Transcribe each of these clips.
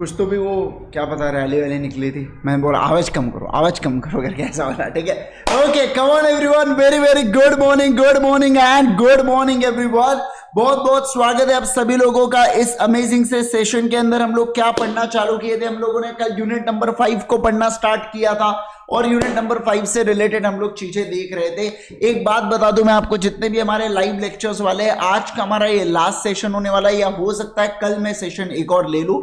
कुछ तो भी वो क्या पता रैली वाली निकली थी। मैं बोला आवाज कम करो करके ऐसा वाला। ठीक है, okay, come on everyone, very very good morning and good morning everyone. बहुत बहुत स्वागत है आप सभी लोगों का इस अमेजिंग से सेशन के अंदर। हम लोग क्या पढ़ना चालू किए थे, हम लोगों ने कल यूनिट नंबर 5 को पढ़ना स्टार्ट किया था और यूनिट नंबर 5 से रिलेटेड हम लोग चीजें देख रहे थे। एक बात बता दूं मैं आपको, जितने भी हमारे लाइव लेक्चर्स वाले हैं, आज का हमारा ये लास्ट सेशन होने वाला है, या हो सकता है कल मैं सेशन एक और ले लूं।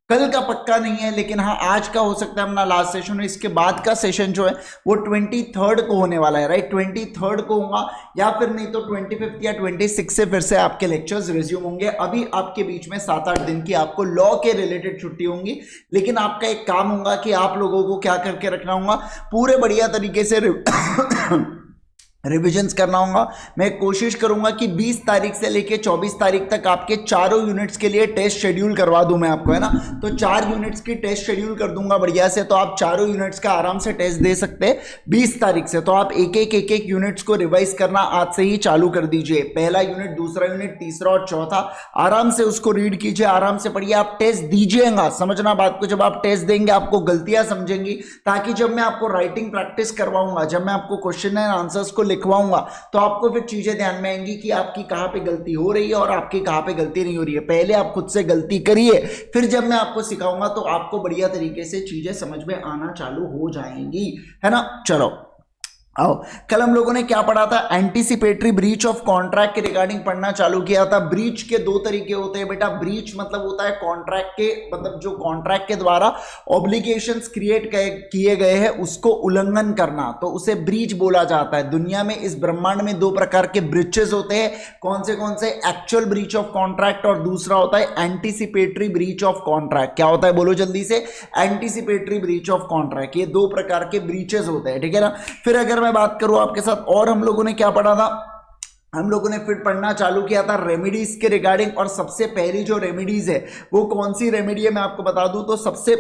कल का पक्का नहीं है, लेकिन हाँ आज का हो सकता है अपना लास्ट सेशन। इसके बाद का सेशन जो है वो 23 को होने वाला है, राइट। 23 को होगा, या फिर नहीं तो 25 या 26 से फिर से आपके लेक्चर्स रिज्यूम होंगे। अभी आपके बीच में 7-8 दिन की आपको लॉ के रिलेटेड छुट्टी होंगी, लेकिन आपका एक काम होगा कि आप लोगों को क्या करके रखना होगा, पूरे बढ़िया तरीके से रिविजन्स करना होगा। मैं कोशिश करूंगा कि 20 तारीख से लेके 24 तारीख तक आपके चारों यूनिट्स के लिए टेस्ट शेड्यूल करवा दूं मैं आपको, है ना। तो 4 यूनिट्स की टेस्ट शेड्यूल कर दूंगा बढ़िया से, तो आप चारों यूनिट्स का आराम से टेस्ट दे सकते हैं 20 तारीख से। तो आप एक एक यूनिट्स को रिवाइज करना आज से ही चालू कर दीजिए। पहला यूनिट, दूसरा यूनिट, तीसरा और चौथा, आराम से उसको रीड कीजिए, आराम से पढ़िए। आप टेस्ट दीजिएगा, समझना बात को। जब आप टेस्ट देंगे आपको गलतियां समझेंगी, ताकि जब मैं आपको राइटिंग प्रैक्टिस करवाऊंगा, जब मैं आपको क्वेश्चन एंड आंसर्स को लिखवाऊंगा, तो आपको फिर चीजें ध्यान में आएंगी कि आपकी कहां पे गलती हो रही है और आपकी कहां पे गलती नहीं हो रही है। पहले आप खुद से गलती करिए, फिर जब मैं आपको सिखाऊंगा तो आपको बढ़िया तरीके से चीजें समझ में आना चालू हो जाएंगी, है ना। चलो आओ, कल हम लोगों ने क्या पढ़ा था, एंटीसिपेटरी ब्रीच ऑफ कॉन्ट्रैक्ट के रिगार्डिंग पढ़ना चालू किया था। ब्रीच के 2 तरीके होते हैं बेटा। ब्रीच मतलब होता है कॉन्ट्रैक्ट के, मतलब जो कॉन्ट्रैक्ट के द्वारा ऑब्लिगेशंस क्रिएट किए गए हैं उसको उल्लंघन करना, तो उसे ब्रीच बोला जाता है। दुनिया में, इस ब्रह्मांड में 2 प्रकार के ब्रीचेस होते हैं। कौन से? एक्चुअल ब्रीच ऑफ कॉन्ट्रैक्ट, और दूसरा होता है एंटीसिपेटरी ब्रीच ऑफ कॉन्ट्रैक्ट। क्या होता है बोलो जल्दी से, एंटीसिपेटरी ब्रीच ऑफ कॉन्ट्रैक्ट। ये 2 प्रकार के ब्रीचेस होते हैं, ठीक है ना। फिर अगर मैं बात करूं आपके साथ, और हम लोगों ने क्या पढ़ा था, हम लोगों ने फिर पढ़ना चालू किया था रेमेडीज के रिगार्डिंग। और सबसे पहली जो रेमेडीज है वो कौन सी रेमेडी है मैं आपको बता दूं, तो सबसे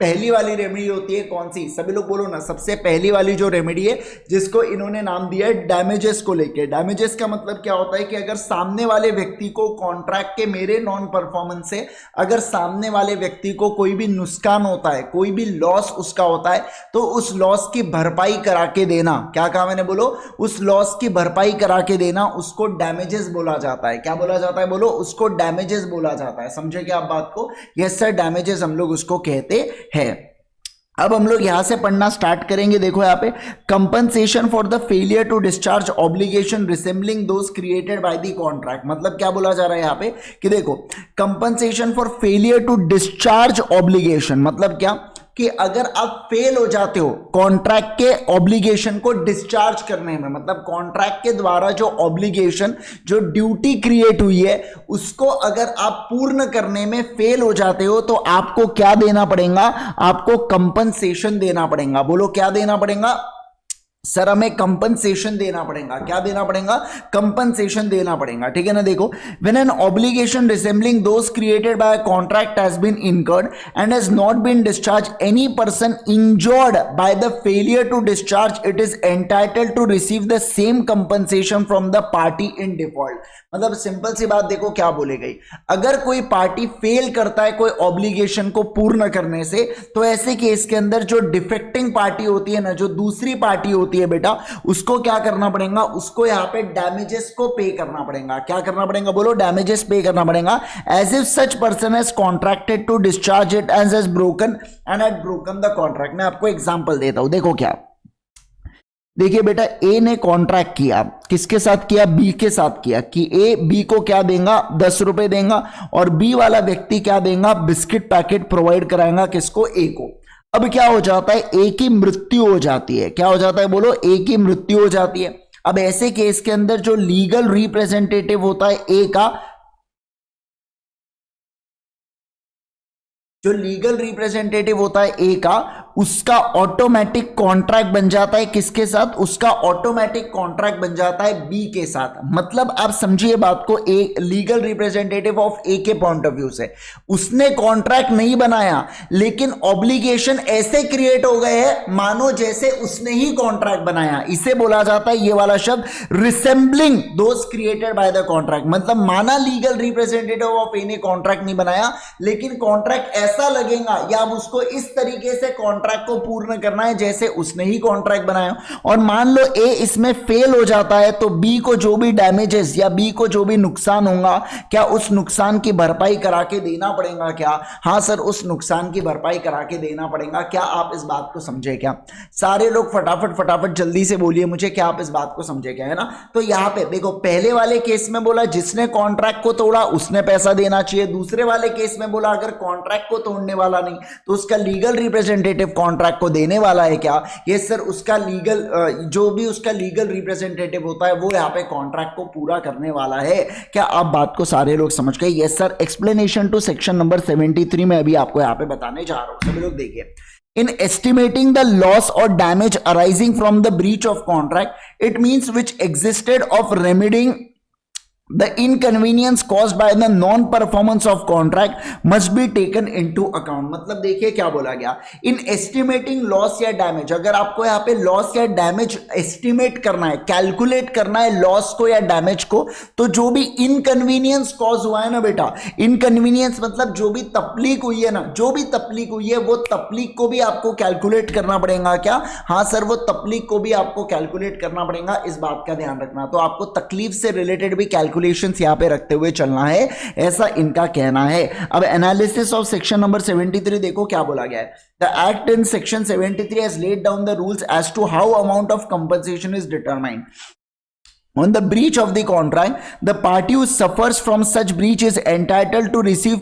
पहली वाली रेमेडी होती है कौन सी, सभी लोग बोलो ना। सबसे पहली वाली जो रेमेडी है, जिसको इन्होंने नाम दिया है डैमेजेस को लेके। डैमेजेस का मतलब क्या होता है कि अगर सामने वाले व्यक्ति को कॉन्ट्रैक्ट के मेरे नॉन परफॉर्मेंस से अगर सामने वाले व्यक्ति को कोई भी नुकसान होता है, कोई भी लॉस उसका होता है, तो उस लॉस की भरपाई करा के देना। क्या कहा मैंने, बोलो। उस लॉस की भरपाई करा के देना, उसको डैमेजेस बोला जाता है। क्या बोला जाता है बोलो, उसको डैमेजेस बोला जाता है। समझे क्या आप बात को? यस सर, डैमेजेस हम लोग उसको कहते है। अब हम लोग यहां से पढ़ना स्टार्ट करेंगे। देखो यहाँ पे, compensation for the failure to discharge obligation resembling those created by the contract. मतलब क्या बोला जा रहा है यहाँ पे कि देखो, compensation for failure to discharge obligation मतलब क्या, कि अगर आप फेल हो जाते हो कॉन्ट्रैक्ट के ऑब्लिगेशन को डिस्चार्ज करने में, मतलब कॉन्ट्रैक्ट के द्वारा जो ऑब्लिगेशन, जो ड्यूटी क्रिएट हुई है, उसको अगर आप पूर्ण करने में फेल हो जाते हो, तो आपको क्या देना पड़ेगा, आपको कंपनसेशन देना पड़ेगा। बोलो क्या देना पड़ेगा सर, हमें कंपनसेशन देना पड़ेगा। क्या देना पड़ेगा? कंपनसेशन देना पड़ेगा, ठीक है ना। देखो, when an obligation resembling those created by a contract has been incurred and has not been discharge, any person injured by the failure to discharge it is entitled to receive the same compensation from the party in default. मतलब simple सी बात, देखो क्या बोले गई, अगर कोई party fail करता है कोई ऑब्लिगेशन को पूर्ण करने से, तो ऐसे केस के अंदर जो डिफेक्टिंग पार्टी होती है ना, जो दूसरी पार्टी होती है बेटा, उसको क्या करना पड़ेगा, उसको यहां पे डैमेजेस को पे करना पड़ेगा। क्या करना पड़ेगा बोलो, डैमेजेस पे करना पड़ेगा। As if such person has contracted to discharge it and has broken and had broken the contract. मैं आपको एग्जांपल देता हूं, देखो क्या, देखिए बेटा, ए ने कॉन्ट्रैक्ट किया, किसके साथ किया, बी के साथ किया, कि ए बी को क्या देगा, 10 रुपए देगा, और बी वाला व्यक्ति क्या देगा, बिस्किट पैकेट प्रोवाइड कराएगा, किसको, ए को। अब क्या हो जाता है, ए की मृत्यु हो जाती है। क्या हो जाता है बोलो, ए की मृत्यु हो जाती है। अब ऐसे केस के अंदर जो लीगल रिप्रेजेंटेटिव होता है ए का, जो लीगल रिप्रेजेंटेटिव होता है ए का, उसका ऑटोमेटिक कॉन्ट्रैक्ट बन जाता है किसके साथ, उसका ऑटोमेटिक कॉन्ट्रैक्ट बन जाता है बी के साथ। मतलब आप समझिए बात को, ए लीगल रिप्रेजेंटेटिव ऑफ ए के पॉइंट ऑफ व्यू से उसने कॉन्ट्रैक्ट नहीं बनाया, लेकिन ऑब्लिगेशन ऐसे क्रिएट हो गए हैं मानो जैसे उसने ही कॉन्ट्रैक्ट बनाया। इसे बोला जाता है ये वाला शब्द resembling those created by the contract. मतलब माना लीगल रिप्रेजेंटेटिव ऑफ ए ने कॉन्ट्रैक्ट नहीं बनाया, लेकिन कॉन्ट्रैक्ट ऐसा लगेगा या अब उसको इस तरीके से कॉन्ट्रैक्ट को पूर्ण करना है जैसे उसने ही कॉन्ट्रैक्ट बनाया। और मान लो ए इसमें फेल हो जाता है तो बी को जो भी डैमेजेस या बी को जो भी नुकसान होगा, क्या उस नुकसान की भरपाई करा के देना पड़ेगा क्या? हाँ सर, उस नुकसान की भरपाई करा के देना पड़ेगा। क्या आप इस बात को समझे क्या? सारे लोग फटाफट फटाफट जल्दी से बोलिए मुझे, क्या आप इस बात को समझे क्या? है ना। तो यहां पे देखो, पहले वाले केस में बोला जिसने कॉन्ट्रैक्ट को तोड़ा उसने पैसा देना चाहिए। दूसरे वाले केस में बोला अगर कॉन्ट्रैक्ट को तोड़ने वाला नहीं तो उसका लीगल रिप्रेजेंटेटिव कॉन्ट्रैक्ट को देने वाला है क्या? ये सर उसका लीगल जो भी उसका लीगल रिप्रेजेंटेटिव होता है वो यहाँ पे कॉन्ट्रैक्ट को पूरा करने वाला है। क्या आप बात को सारे लोग समझ गए? Yes sir. Explanation to section number 73 में अभी आपको यहाँ पे बताने जा रहा हूं। सभी लोग देखिए, in estimating the loss or damage arising from the breach of contract, it means which existed of remedying the inconvenience caused by the non performance of contract must be taken into account। मतलब देखिए क्या बोला गया, इन estimating loss या damage, अगर आपको यहाँ पे लॉस या डैमेज एस्टिमेट करना है, कैलकुलेट करना है लॉस को या डैमेज को, तो जो भी इनकन्वीनियंस कॉज हुआ है ना बेटा, इनकन्वीनियंस मतलब जो भी तकलीफ हुई है ना, जो भी तकलीफ हुई है वो तकलीफ को भी आपको कैलकुलेट करना पड़ेगा क्या? हाँ सर, वो तकलीफ को भी आपको कैलकुलेट करना पड़ेगा। इस बात का ध्यान रखना। तो आपको तकलीफ से रिलेटेड भी कैलकुलेशंस यहां पे रखते हुए चलना है, ऐसा इनका कहना है। अब एनालिसिस ऑफ सेक्शन नंबर 73 देखो क्या बोला गया है। The act in section 73 has laid down the rules as to how amount of compensation is determined. On the breach of the contract, the party who suffers from such breach is entitled to receive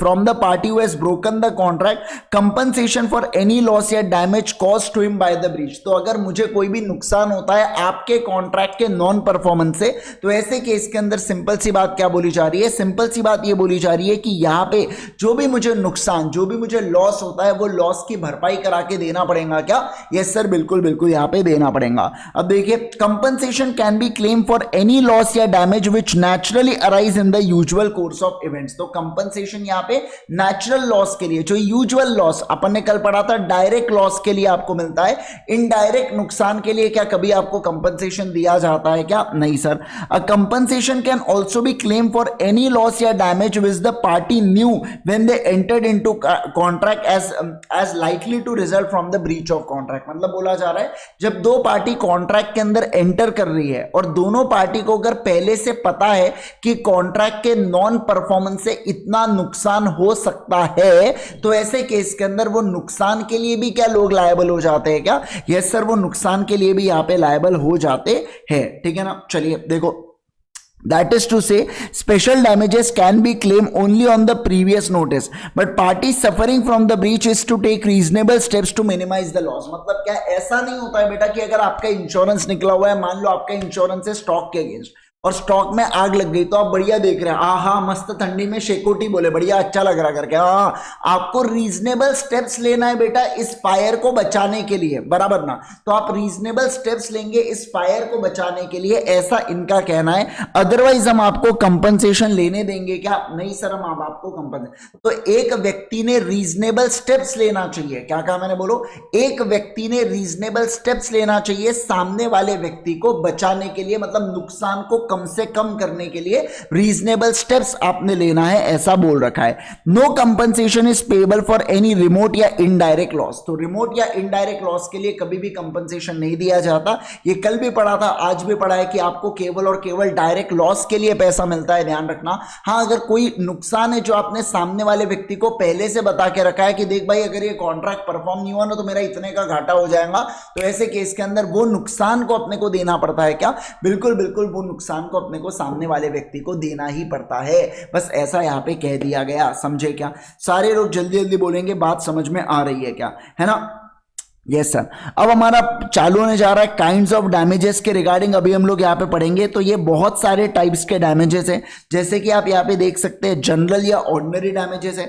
from the party who has broken the contract compensation for any loss या damage caused to him by the breach। तो अगर मुझे कोई भी नुकसान होता है आपके कॉन्ट्रैक्ट के नॉन परफॉर्मेंस से, तो ऐसे केस के अंदर सिंपल सी बात क्या बोली जा रही है? सिंपल सी बात ये बोली जा रही है कि यहाँ पे जो भी मुझे नुकसान, जो भी मुझे लॉस होता है वो लॉस की भरपाई करा के देना पड़ेगा क्या? यस सर, बिल्कुल बिल्कुल यहाँ पे देना पड़ेगा। अब देखिए, compensation can be claim for any loss या damage which naturally arise in the usual course of events। तो कंपनसेशन यहाँ पे नेचुरल लॉस के लिए, जो यूजुअल लॉस अपन ने कल पढ़ा था, डायरेक्ट लॉस के लिए आपको मिलता है। इनडायरेक्ट नुकसान के लिए क्या कभी आपको कंपनसेशन दिया जाता है क्या? नहीं sir. A compensation can also be claim for any loss या damage which the party knew when they entered into contract as likely to result from the breach of contract. मतलब बोला जा रहा है जब दो पार्टी कॉन्ट्रैक्ट के अंदर एंटर कर रही है और दोनों पार्टी को अगर पहले से पता है कि कॉन्ट्रैक्ट के नॉन परफॉर्मेंस से इतना नुकसान हो सकता है, तो ऐसे केस के अंदर वो नुकसान के लिए भी क्या लोग लायबल हो जाते हैं क्या? यस सर, वो नुकसान के लिए भी यहां पे लायबल हो जाते हैं। ठीक है ना। चलिए देखो, that is to say special damages can be claimed only on the previous notice but parties suffering from the breach is to take reasonable steps to minimize the loss। मतलब क्या ऐसा नहीं होता है बेटा कि अगर आपका इंश्योरेंस निकला हुआ है, मान लो आपका इंश्योरेंस है स्टॉक के अगेंस्ट और स्टॉक में आग लग गई, तो आप बढ़िया देख रहे हैं, हाँ मस्त ठंडी में शेकोटी बोले, बढ़िया अच्छा लग रहा करके। हाँ, आपको रीजनेबल स्टेप्स लेना है बेटा इस फायर को बचाने के लिए, बराबर ना। तो आप रीजनेबल स्टेप्स लेंगे इस फायर को बचाने के लिए, ऐसा इनका कहना है। अदरवाइज हम आपको कंपनसेशन लेने देंगे क्या? नहीं सर, हम आपको कंपनसेशन। तो एक व्यक्ति ने रीजनेबल स्टेप्स लेना चाहिए। क्या कहा मैंने? बोलो, एक व्यक्ति ने रीजनेबल स्टेप्स लेना चाहिए सामने वाले व्यक्ति को बचाने के लिए, मतलब नुकसान को कम से कम करने के लिए रीजनेबल स्टेप्स आपने लेना है, ऐसा बोल रखा है। No compensation is payable for any remote या इनडायरेक्ट लॉस। तो रिमोट या इनडायरेक्ट लॉस के लिए कभी भी कंपनसेशन नहीं दिया जाता। ये कल भी पढ़ा था, आज भी पढ़ा है कि आपको केवल और केवल डायरेक्ट लॉस के लिए पैसा मिलता है, ध्यान रखना। हाँ, अगर कोई नुकसान है जो आपने सामने वाले व्यक्ति को पहले से बता के रखा है कि देख भाई अगर ये कॉन्ट्रैक्ट परफॉर्म नहीं हुआ ना तो मेरा इतने का घाटा हो जाएगा, तो ऐसे केस के अंदर वो नुकसान को अपने को देना पड़ता है क्या? बिल्कुल बिल्कुल, वो नुकसान को अपने को सामने वाले व्यक्ति को देना ही पड़ता है। बस ऐसा यहां पे कह दिया गया, समझे क्या? सारे लोग जल्दी जल्दी बोलेंगे, बात समझ में आ रही है क्या? है ना। Yes sir. अब हमारा चालू होने जा रहा है काइंड्स ऑफ डैमेजेस के रिगार्डिंग। अभी हम लोग यहाँ पे पढ़ेंगे। तो ये बहुत सारे टाइप्स के डैमेजेस हैं, जैसे कि आप यहाँ पे देख सकते हैं जनरल या ऑर्डिनरी डैमेजेस है,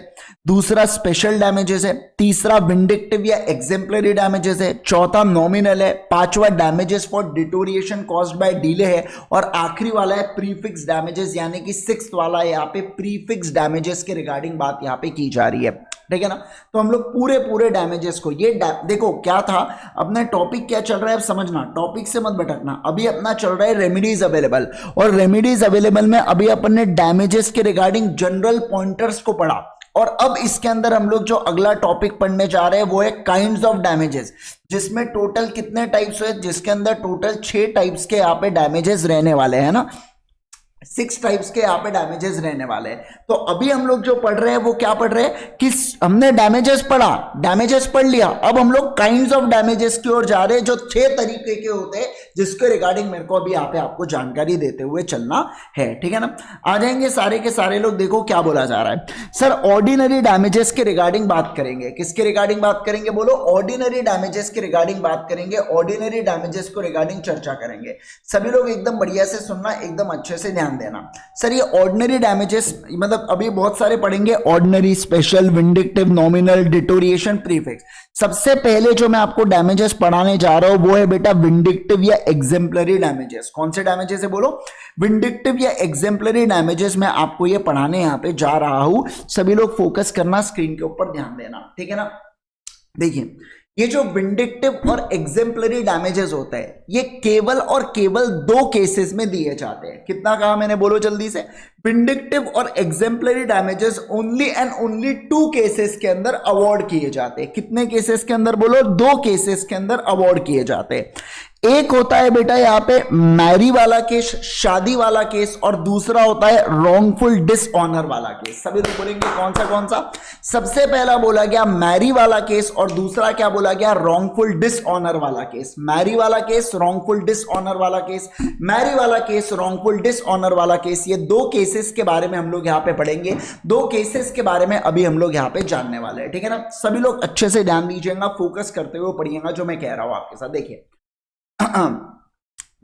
दूसरा स्पेशल डैमेजेस है, तीसरा विंडिक्टिव या एग्जेम्पलरी डैमेजेस है, चौथा नॉमिनल है, पांचवा damages for deterioration caused by delay है, और आखिरी वाला है प्रीफिक्स डैमेजेस, यानी कि सिक्स्थ वाला है यहाँ पे प्रीफिक्स डैमेजेस के रिगार्डिंग बात यहाँ पे की जा रही है। ठीक है ना। तो हम लोग पूरे डैमेजेस को ये देखो क्या था अपना टॉपिक, क्या चल रहा है अब समझना, टॉपिक से मत भटकना। अभी अपना चल रहा है रेमेडीज अवेलेबल, और रेमेडीज अवेलेबल में अभी अपन ने डैमेजेस के रिगार्डिंग जनरल पॉइंटर्स को पढ़ा, और अब इसके अंदर हम लोग जो अगला टॉपिक पढ़ने जा रहे हैं वो है काइंड्स ऑफ डैमेजेस, जिसमें टोटल कितने टाइप्स है, जिसके अंदर टोटल 6 टाइप्स के यहाँ पे डैमेजेस रहने वाले हैं ना, 6 टाइप्स के यहाँ पे डैमेजेस रहने वाले हैं। तो अभी हम लोग जो पढ़ रहे हैं वो क्या पढ़ रहे हैं कि हमने डैमेजेस पढ़ा, डैमेजेस पढ़ लिया, अब हम लोग काइंड्स ऑफ डैमेजेस की ओर जा रहे हैं, जो 6 तरीके के होते हैं, जिसके रिगार्डिंग मेरे को अभी यहाँ पे आपको जानकारी देते हुए चलना है। ठीक है ना। आ जाएंगे सारे के सारे लोग। देखो क्या बोला जा रहा है सर, ऑर्डिनरी डैमेजेस के रिगार्डिंग बात करेंगे। किसके रिगार्डिंग बात करेंगे बोलो, ऑर्डिनरी डैमेजेस के रिगार्डिंग बात करेंगे, ऑर्डिनरी डैमेजेस को रिगार्डिंग चर्चा करेंगे। सभी लोग एकदम बढ़िया से सुनना, एकदम अच्छे से ध्यान देना। सर ये ऑर्डिनरी डैमेजेस मतलब अभी बहुत सारे पढ़ेंगे, ordinary, special, vindictive, nominal, deterioration, prefix. सबसे पहले जो मैं आपको डैमेजेस पढ़ाने जा रहा हूं वो है बेटा विंडिक्टिव या एग्जेम्पलरी डैमेजेस। कौन से डैमेजेस है बोलो, विंडिक्टिव या एग्जेम्पलरी डैमेजेस मैं आपको ये पढ़ाने यहां पे जा रहा हूं। सभी लोग फोकस करना, स्क्रीन के ऊपर ध्यान देना। ठीक है ना। देखिए ये जो विंडिक्टिव और एग्जेम्पलरी डैमेजेस होते हैं ये केवल और केवल 2 केसेस में दिए जाते हैं। कितना कहा मैंने बोलो जल्दी से, विंडिक्टिव और exemplary damages only and only 2 cases के अंदर अवॉर्ड किए जाते हैं। कितने केसेस के अंदर बोलो, 2 केसेस के अंदर अवॉर्ड किए जाते हैं। एक होता है बेटा यहाँ पे मैरी वाला केस, शादी वाला केस, और दूसरा होता है रॉन्गफुल डिसऑनर वाला केस। सभी लोग बोलेंगे कौन सा। सबसे पहला बोला गया मैरी वाला केस, और दूसरा क्या बोला गया, रॉन्गफुल डिसऑनर वाला केस। मैरी वाला केस, रॉन्गफुल डिसऑनर वाला केस, मैरी वाला केस, रॉन्गफुल डिसऑनर वाला केस। ये 2 केसेस के बारे में हम लोग यहाँ पे पढ़ेंगे, 2 केसेस के बारे में अभी हम लोग यहाँ पे जानने वाले हैं। ठीक है ना। सभी लोग अच्छे से ध्यान दीजिएगा, फोकस करते हुए पढ़िएगा जो मैं कह रहा हूं आपके साथ। देखिए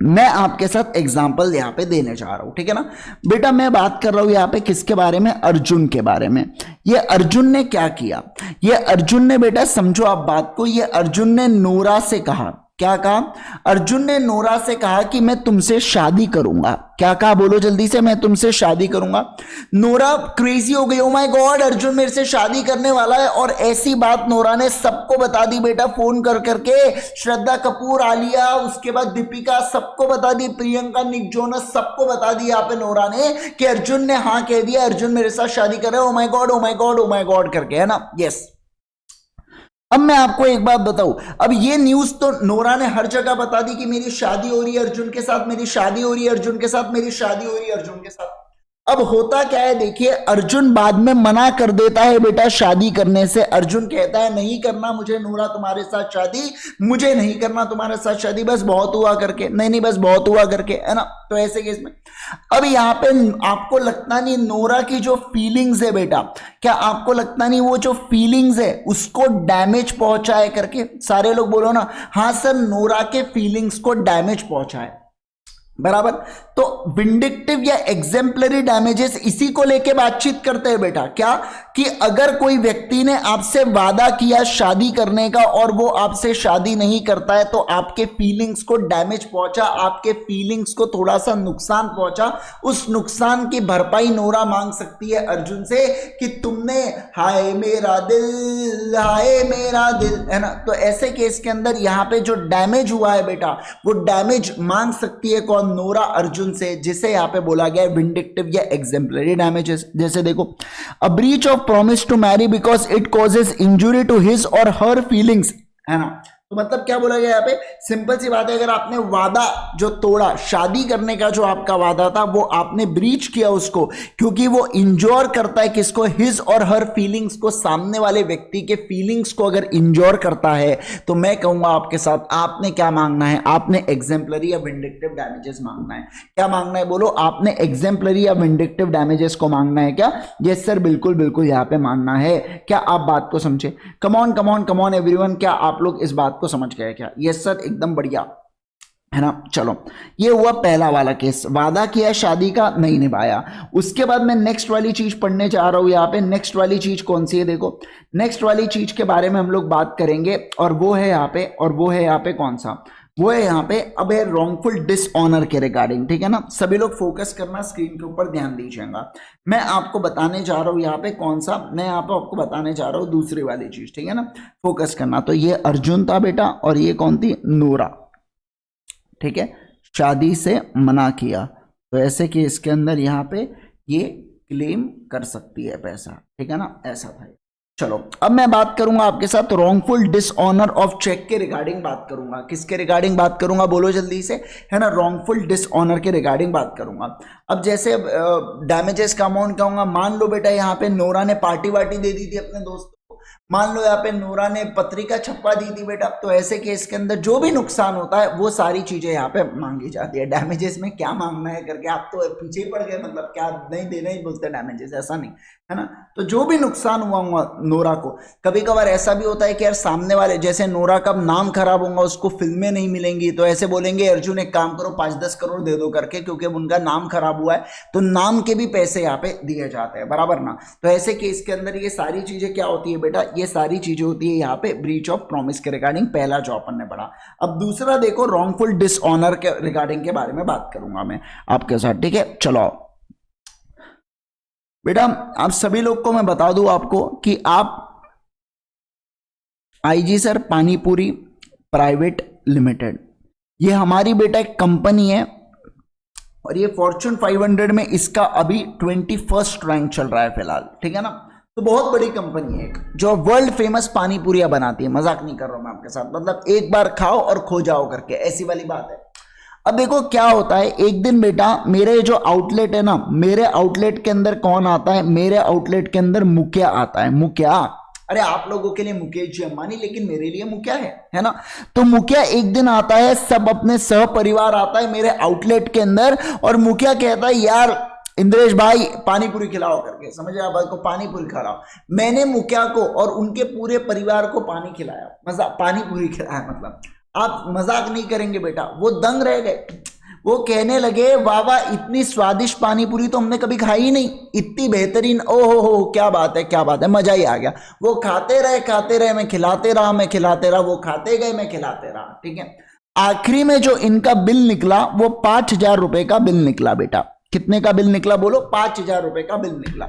मैं आपके साथ एग्जाम्पल यहां पे देने जा रहा हूं। ठीक है ना बेटा, मैं बात कर रहा हूं यहां पे किसके बारे में, अर्जुन के बारे में। ये अर्जुन ने क्या किया, ये अर्जुन ने बेटा समझो आप बात को, ये अर्जुन ने नोरा से कहा, क्या कहा, अर्जुन ने नोरा से कहा कि मैं तुमसे शादी करूंगा। क्या कहा बोलो जल्दी से, मैं तुमसे शादी करूंगा। नोरा क्रेजी हो गई, ओ माय गॉड अर्जुन मेरे से शादी करने वाला है। और ऐसी बात नोरा ने सबको बता दी बेटा, फोन कर करके, श्रद्धा कपूर, आलिया, उसके बाद दीपिका, सबको बता दी, प्रियंका, निक जोनस, सबको बता दी यहाँ पे नोरा ने कि अर्जुन ने हाँ कह दिया, अर्जुन मेरे साथ शादी कर रहा है। Oh my God, oh my God, oh my God करके, है ना। यस। अब मैं आपको एक बात बताऊं, अब ये न्यूज तो नोरा ने हर जगह बता दी कि मेरी शादी हो रही है अर्जुन के साथ, मेरी शादी हो रही है अर्जुन के साथ, मेरी शादी हो रही है अर्जुन के साथ। अब होता क्या है देखिए, अर्जुन बाद में मना कर देता है बेटा शादी करने से। अर्जुन कहता है नहीं करना मुझे नोरा तुम्हारे साथ शादी, मुझे नहीं करना तुम्हारे साथ शादी, बस बहुत हुआ करके, नहीं बस बहुत हुआ करके, है ना। तो ऐसे केस में अब यहाँ पे आपको लगता नहीं नोरा की जो फीलिंग्स है बेटा, क्या आपको लगता नहीं वो जो फीलिंग्स है उसको डैमेज पहुंचाए करके, सारे लोग बोलो ना हाँ सर, नोरा के फीलिंग्स को डैमेज पहुंचाए, बराबर। तो विंडिक्टिव या एग्जेम्पलरी डैमेजेस इसी को लेके बातचीत करते हैं बेटा, क्या कि अगर कोई व्यक्ति ने आपसे वादा किया शादी करने का और वो आपसे शादी नहीं करता है तो आपके फीलिंग्स को डैमेज पहुंचा, आपके फीलिंग्स को थोड़ा सा नुकसान पहुंचा। उस नुकसान की भरपाई नोरा मांग सकती है अर्जुन से कि तुमने हाय मेरा दिल, हाय मेरा दिल, है ना। तो ऐसे केस के अंदर यहाँ पे जो डैमेज हुआ है बेटा, वो डैमेज मांग सकती है कौन, नोरा अर्जुन से, जिसे यहाँ पे बोला गया है विंडिक्टिव या एग्जेम्पलरी डैमेजेस। जैसे देखो, a breach of promise to marry because it causes injury to his और हर फीलिंग्स, है ना। तो मतलब क्या बोला गया यहाँ पे, सिंपल सी बात है, अगर आपने वादा जो तोड़ा, शादी करने का जो आपका वादा था वो आपने ब्रीच किया उसको, क्योंकि वो इंजोर करता है किसको, हिज और हर फीलिंग्स को, सामने वाले व्यक्ति के फीलिंग्स को अगर इंजोर करता है तो मैं कहूंगा आपके साथ आपने क्या मांगना है, आपने एग्जेम्पलरी या विंडिक्टिव डैमेजेस मांगना है। क्या मांगना है बोलो, आपने एग्जेम्पलरी या विंडिक्टिव डैमेजेस को मांगना है क्या। यस सर, बिल्कुल बिल्कुल यहाँ पे मांगना है। क्या आप बात को समझे, कमॉन कमॉन कमॉन एवरीवन, क्या आप लोग इस बात को समझ गया क्या? यस सर, एकदम बढ़िया है ना। चलो, ये हुआ पहला वाला केस, वादा किया शादी का नहीं निभाया। उसके बाद मैं नेक्स्ट वाली चीज पढ़ने जा रहा हूं यहाँ पे। नेक्स्ट वाली चीज कौन सी है? देखो, नेक्स्ट वाली चीज के बारे में हम लोग बात करेंगे, और वो है यहाँ पे, और वो है यहाँ पे कौन सा? वो है यहाँ पे अब है रॉन्गफुल डिसऑनर के रिगार्डिंग, ठीक है ना। सभी लोग फोकस करना, स्क्रीन के ऊपर ध्यान दीजिएगा। मैं आपको बताने जा रहा हूँ यहाँ पे कौन सा, मैं यहाँ पे आपको बताने जा रहा हूँ दूसरी वाली चीज, ठीक है ना। फोकस करना। तो ये अर्जुन था बेटा, और ये कौन थी? नूरा, ठीक है। शादी से मना किया, तो ऐसे कि इसके अंदर यहाँ पे ये क्लेम कर सकती है पैसा, ठीक है ना, ऐसा था। चलो, अब मैं बात करूंगा आपके साथ रॉन्गफुल डिसऑनर ऑफ चेक के रिगार्डिंग बात करूंगा। किसके रिगार्डिंग बात करूंगा? बोलो जल्दी से, है ना। रॉन्गफुल डिसऑनर के रिगार्डिंग बात करूंगा। अब जैसे डैमेजेस का अमाउंट कहूंगा, मान लो बेटा यहाँ पे नोरा ने पार्टी वार्टी दे दी थी अपने दोस्त, मान लो यहाँ पे नूरा ने पत्रिका छपवा दी थी बेटा, तो ऐसे केस के अंदर जो भी नुकसान होता है वो सारी चीजें यहाँ पे मांगी जाती है। डैमेजेस में क्या मांगना है करके आप तो पीछे ही पड़ गए, मतलब क्या नहीं देना ही बोलते डैमेजेस, ऐसा नहीं है ना। तो जो भी नुकसान हुआ नोरा को, कभी कभार ऐसा भी होता है कि यार सामने वाले, जैसे नोरा का नाम खराब होगा, उसको फिल्में नहीं मिलेंगी, तो ऐसे बोलेंगे अर्जुन एक काम करो 5-10 करोड़ दे दो करके, क्योंकि उनका नाम खराब हुआ है, तो नाम के भी पैसे यहाँ पे दिए जाते हैं, बराबर ना। तो ऐसे केस के अंदर ये सारी चीजें क्या होती है बेटा? ये सारी चीजें होती है यहाँ पे ब्रीच ऑफ प्रॉमिस के रिगार्डिंग। पहला जो अपन ने पढ़ा। अब दूसरा देखो, रॉन्गफुल डिसऑनर के रिगार्डिंग के बारे में बात करूंगा मैं आपके साथ, ठीक है। चलो बेटा, आप सभी लोग को मैं बता दूं आपको कि आप IG sir panipuri private limited, ये हमारी बेटा एक कंपनी है, और ये फॉर्च्यून 500 में इसका अभी 21st रैंक चल रहा है फिलहाल, ठीक है ना। तो बहुत बड़ी कंपनी है एक, जो वर्ल्ड फेमस पानी पूरियां बनाती है। मजाक नहीं कर रहा हूं मैं आपके साथ, मतलब एक बार खाओ और खो जाओ करके, ऐसी वाली बात है। अब देखो क्या होता है, एक दिन बेटा मेरे जो आउटलेट है ना, मेरे आउटलेट के अंदर कौन आता है? मेरे आउटलेट के अंदर मुखिया आता है। मुखिया, अरे आप लोगों के लिए मुकेश जी अंबानी, लेकिन मेरे लिए मुखिया है ना। तो मुखिया एक दिन आता है, सब अपने सह परिवार आता है मेरे आउटलेट के अंदर, और मुखिया कहता है यार इंद्रेश भाई पानी पूरी खिलाओ करके, समझ आप बात को, पानी पूरी खिलाओ। मैंने मुखिया को और उनके पूरे परिवार को पानी खिलाया, पानी पूरी खिलाया, मतलब आप मजाक नहीं करेंगे बेटा। वो दंग रह गए, वो कहने लगे वाह वाह, इतनी स्वादिष्ट पानी पूरी तो हमने कभी खाई नहीं, इतनी बेहतरीन, ओहो हो क्या बात है, क्या बात है, मजा ही आ गया। वो खाते रहे, मैं खिलाते रहा, वो खाते गए, मैं खिलाते रहा, ठीक है। आखिरी में जो इनका बिल निकला वो 5,000 रुपए का बिल निकला बेटा। कितने का बिल निकला बोलो? 5,000 रुपए का बिल निकला।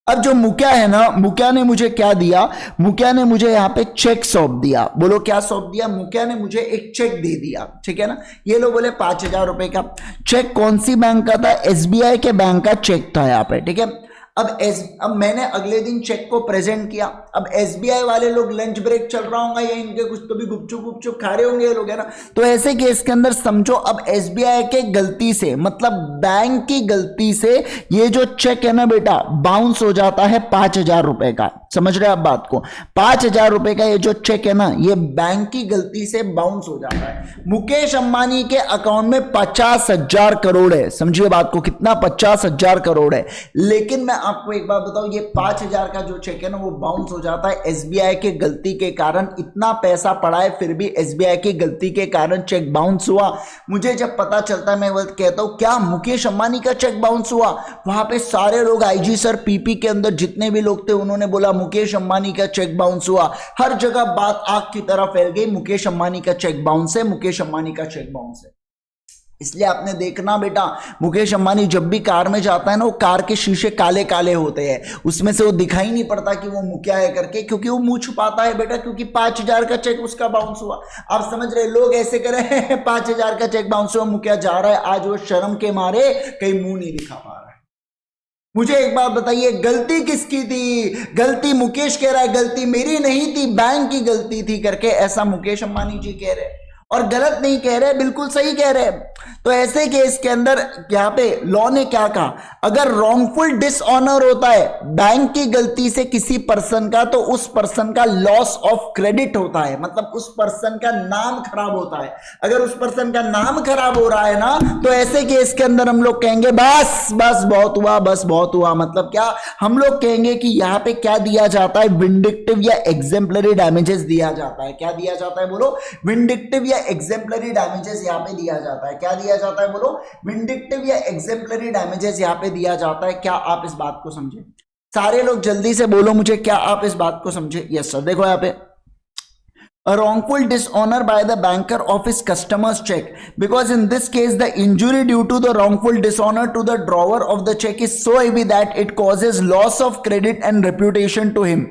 अब जो मुखिया है ना, मुखिया ने मुझे क्या दिया? मुखिया ने मुझे यहाँ पे चेक सौंप दिया। बोलो क्या सौंप दिया? मुखिया ने मुझे एक चेक दे दिया, ठीक है ना। ये लोग बोले 5,000 रुपए का चेक। कौन सी बैंक का था? एसबीआई के बैंक का चेक था यहाँ पे, ठीक है। अब मैंने अगले दिन चेक को प्रेजेंट किया। अब एसबीआई वाले लोग लंच ब्रेक चल रहा होगा, या इनके कुछ तो भी गुपचुप खा रहे होंगे ये लोग, है ना। तो ऐसे केस के अंदर समझो, अब एसबीआई के गलती से, मतलब बैंक की गलती से, ये जो चेक है ना बेटा बाउंस हो जाता है 5,000 रुपए का। समझ रहे आप बात को? 5,000 रुपए का ये जो चेक है ना, ये बैंक की गलती से बाउंस हो जाता है। मुकेश अंबानी के अकाउंट में 50,000 करोड़ है, समझिए बात को, कितना? 50,000 करोड़ है। लेकिन मैं आपको एक बात बताऊं, ये 5,000 का जो चेक है ना वो बाउंस हो जाता है एसबीआई के गलती के कारण। इतना पैसा पड़ा है फिर भी एसबीआई की गलती के कारण चेक बाउंस हुआ। मुझे जब पता चलता है मैं वो कहता हूं क्या मुकेश अंबानी का चेक बाउंस हुआ? वहां पे सारे लोग, आईजी सर, पीपी के अंदर जितने भी लोग थे, उन्होंने बोला मुकेश अंबानी का चेक बाउंस हुआ। हर जगह बात आग की तरह फैल गई, मुकेश अंबानी का चेक बाउंस है, मुकेश अंबानी का चेक बाउंस है। इसलिए आपने देखना बेटा, मुकेश अंबानी जब भी कार में जाता है ना, वो कार के शीशे काले काले होते हैं, उसमें से वो दिखाई नहीं पड़ता कि वो मुखिया है करके, क्योंकि वो मुंह छुपाता है बेटा, क्योंकि 5,000 का चेक उसका बाउंस हुआ। आप समझ रहे, लोग ऐसे करे 5,000 का चेक बाउंस हुआ, मुखिया जा रहा है, आज वो शर्म के मारे कहीं मुंह नहीं दिखा पा रहा है। मुझे एक बात बताइए, गलती किसकी थी? गलती मुकेश कह रहा है गलती मेरी नहीं थी, बैंक की गलती थी करके, ऐसा मुकेश अंबानी जी कह रहे हैं। और गलत नहीं कह रहे, बिल्कुल सही कह रहे हैं। तो ऐसे केस के अंदर यहाँ पे लॉ ने क्या कहा, अगर रॉन्गफुल डिसऑनर होता है बैंक की गलती से किसी पर्सन का, तो उस पर्सन का लॉस ऑफ क्रेडिट होता है, मतलब उस पर्सन का नाम खराब होता है। अगर उस पर्सन का नाम खराब हो रहा है ना, तो ऐसे केस के अंदर हम लोग कहेंगे बस बस बहुत हुआ, बस बहुत हुआ। मतलब क्या, हम लोग कहेंगे कि यहां पे क्या दिया जाता है, विंडिक्टिव या एग्जेम्पलरी डैमेजेस दिया जाता है। क्या दिया जाता है बोलो, विंडिक्टिव या एग्जेम्पलरी डैमेजेस यहां पे दिया जाता है। क्या दिया जाता है बोलो, विंडिक्टिव या एग्जेम्पलरी डैमेजेस यहां पे दिया जाता है। क्या आप इस बात को समझे? सारे लोग जल्दी से बोलो मुझे, क्या आप इस बात को समझे? Yes sir. देखो यहां पे, a wrongful dishonor by the banker of his customer's check, because in this case the injury due to the wrongful dishonor to the drawer of the check is so heavy that it causes loss of credit and reputation to him.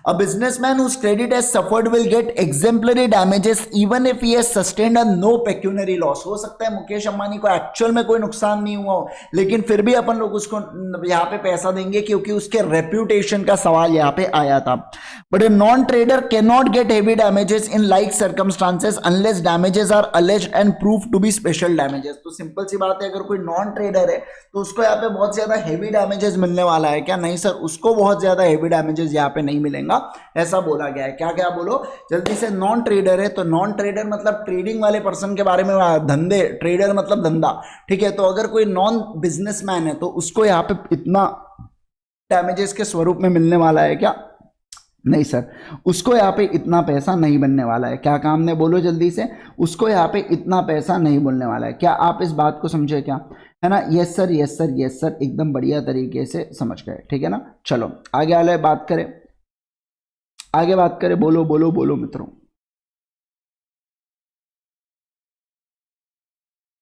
A businessman whose credit has suffered will get exemplary damages even if he has sustained a no pecuniary loss. हो सकता है मुकेश अंबानी को actual में कोई नुकसान नहीं हुआ हो, लेकिन फिर भी अपन लोग उसको यहाँ पे पैसा देंगे क्योंकि उसके रेप्यूटेशन का सवाल यहाँ पे आया था। But a non trader can not get heavy damages in like circumstances unless damages are alleged and prove to be special damages. तो सिंपल सी बात है, अगर कोई नॉन ट्रेडर है तो उसको यहाँ पे बहुत ज्यादा हेवी डैमेजेस मिलने वाला है क्या? नहीं सर, उसको बहुत ज्यादा हेवी डैमेजेस यहाँ पे नहीं मिलेंगे, ऐसा बोला गया है। क्या क्या बोलो जल्दी से। नॉन ट्रेडर है तो नॉन ट्रेडर मतलब ट्रेडिंग वाले पर्सन के बारे में, धंधे, ट्रेडर मतलब धंधा, ठीक है। तो अगर कोई नॉन बिजनेसमैन है तो उसको यहाँ पे इतना डैमेजेस के स्वरूप में मिलने वाला है क्या? नहीं सर, उसको यहाँ पे इतना पैसा नहीं बनने वाला है। क्या काम ने बोलो जल्दी से, उसको यहाँ पे इतना पैसा नहीं बोलने वाला है। क्या आप इस बात को समझे क्या? है ना? Yes sir, yes sir, yes sir, एकदम बढ़िया तरीके से समझ गए, ठीक है ना। चलो आगे वाले बात करें, आगे बात करें। बोलो बोलो बोलो मित्रों,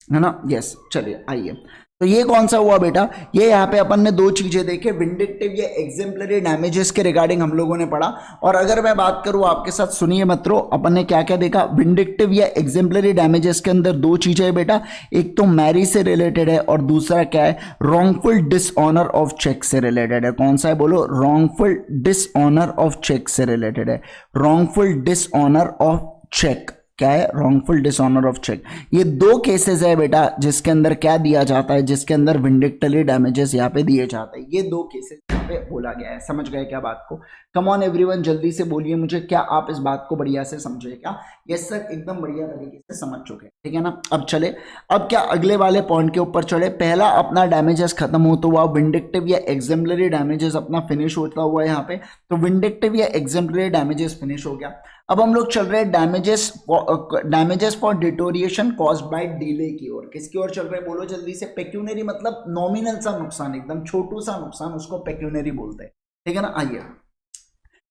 है ना? यस, चलिए आइए। तो ये कौन सा हुआ बेटा? ये यहाँ पे अपन ने दो चीजें देखे, विंडिक्टिव या एग्जेम्पलरी डैमेजेस के रिगार्डिंग हम लोगों ने पढ़ा। और अगर मैं बात करूँ आपके साथ, सुनिए मित्रों, अपन ने क्या क्या देखा। विंडिक्टिव या एग्जेम्पलरी डैमेजेस के अंदर दो चीजें है बेटा, एक तो मैरिज से रिलेटेड है और दूसरा क्या है, रॉन्गफुल डिसऑनर ऑफ चेक से रिलेटेड है। कौन सा है बोलो? रॉन्गफुल डिसऑनर ऑफ चेक से रिलेटेड है। रॉन्गफुल डिसऑनर ऑफ चेक क्या है? Wrongful dishonour of cheque. ये दो केसेस है बेटा जिसके अंदर क्या दिया जाता है, जिसके अंदर विंडिक्टिव डैमेजेस यहाँ पे दिए जाते हैं। ये दो केसेस यहाँ पे बोला गया है। समझ गए क्या बात को? कम ऑन एवरीवन, जल्दी से बोलिए मुझे, क्या आप इस बात को बढ़िया से समझे क्या? यस सर, एकदम बढ़िया तरीके से समझ चुके हैं, ठीक है ना। अब चले, अब क्या अगले वाले पॉइंट के ऊपर चले। पहला अपना डैमेजेस खत्म होता हुआ, विंडिक्टिव या एग्जेम्पलरी डैमेजेस अपना फिनिश होता हुआ यहाँ पे। तो विंडिक्टिव या एग्जेम्पलरी डैमेजेस फिनिश हो गया। अब हम लोग चल रहे हैं damages for deterioration caused by delay की ओर। किसकी ओर चल रहे हैं बोलो जल्दी से? पेक्यूनरी मतलब नॉमिनल सा नुकसान, एकदम छोटू सा नुकसान, उसको पेक्यूनरी बोलते हैं, ठीक है ना। आइए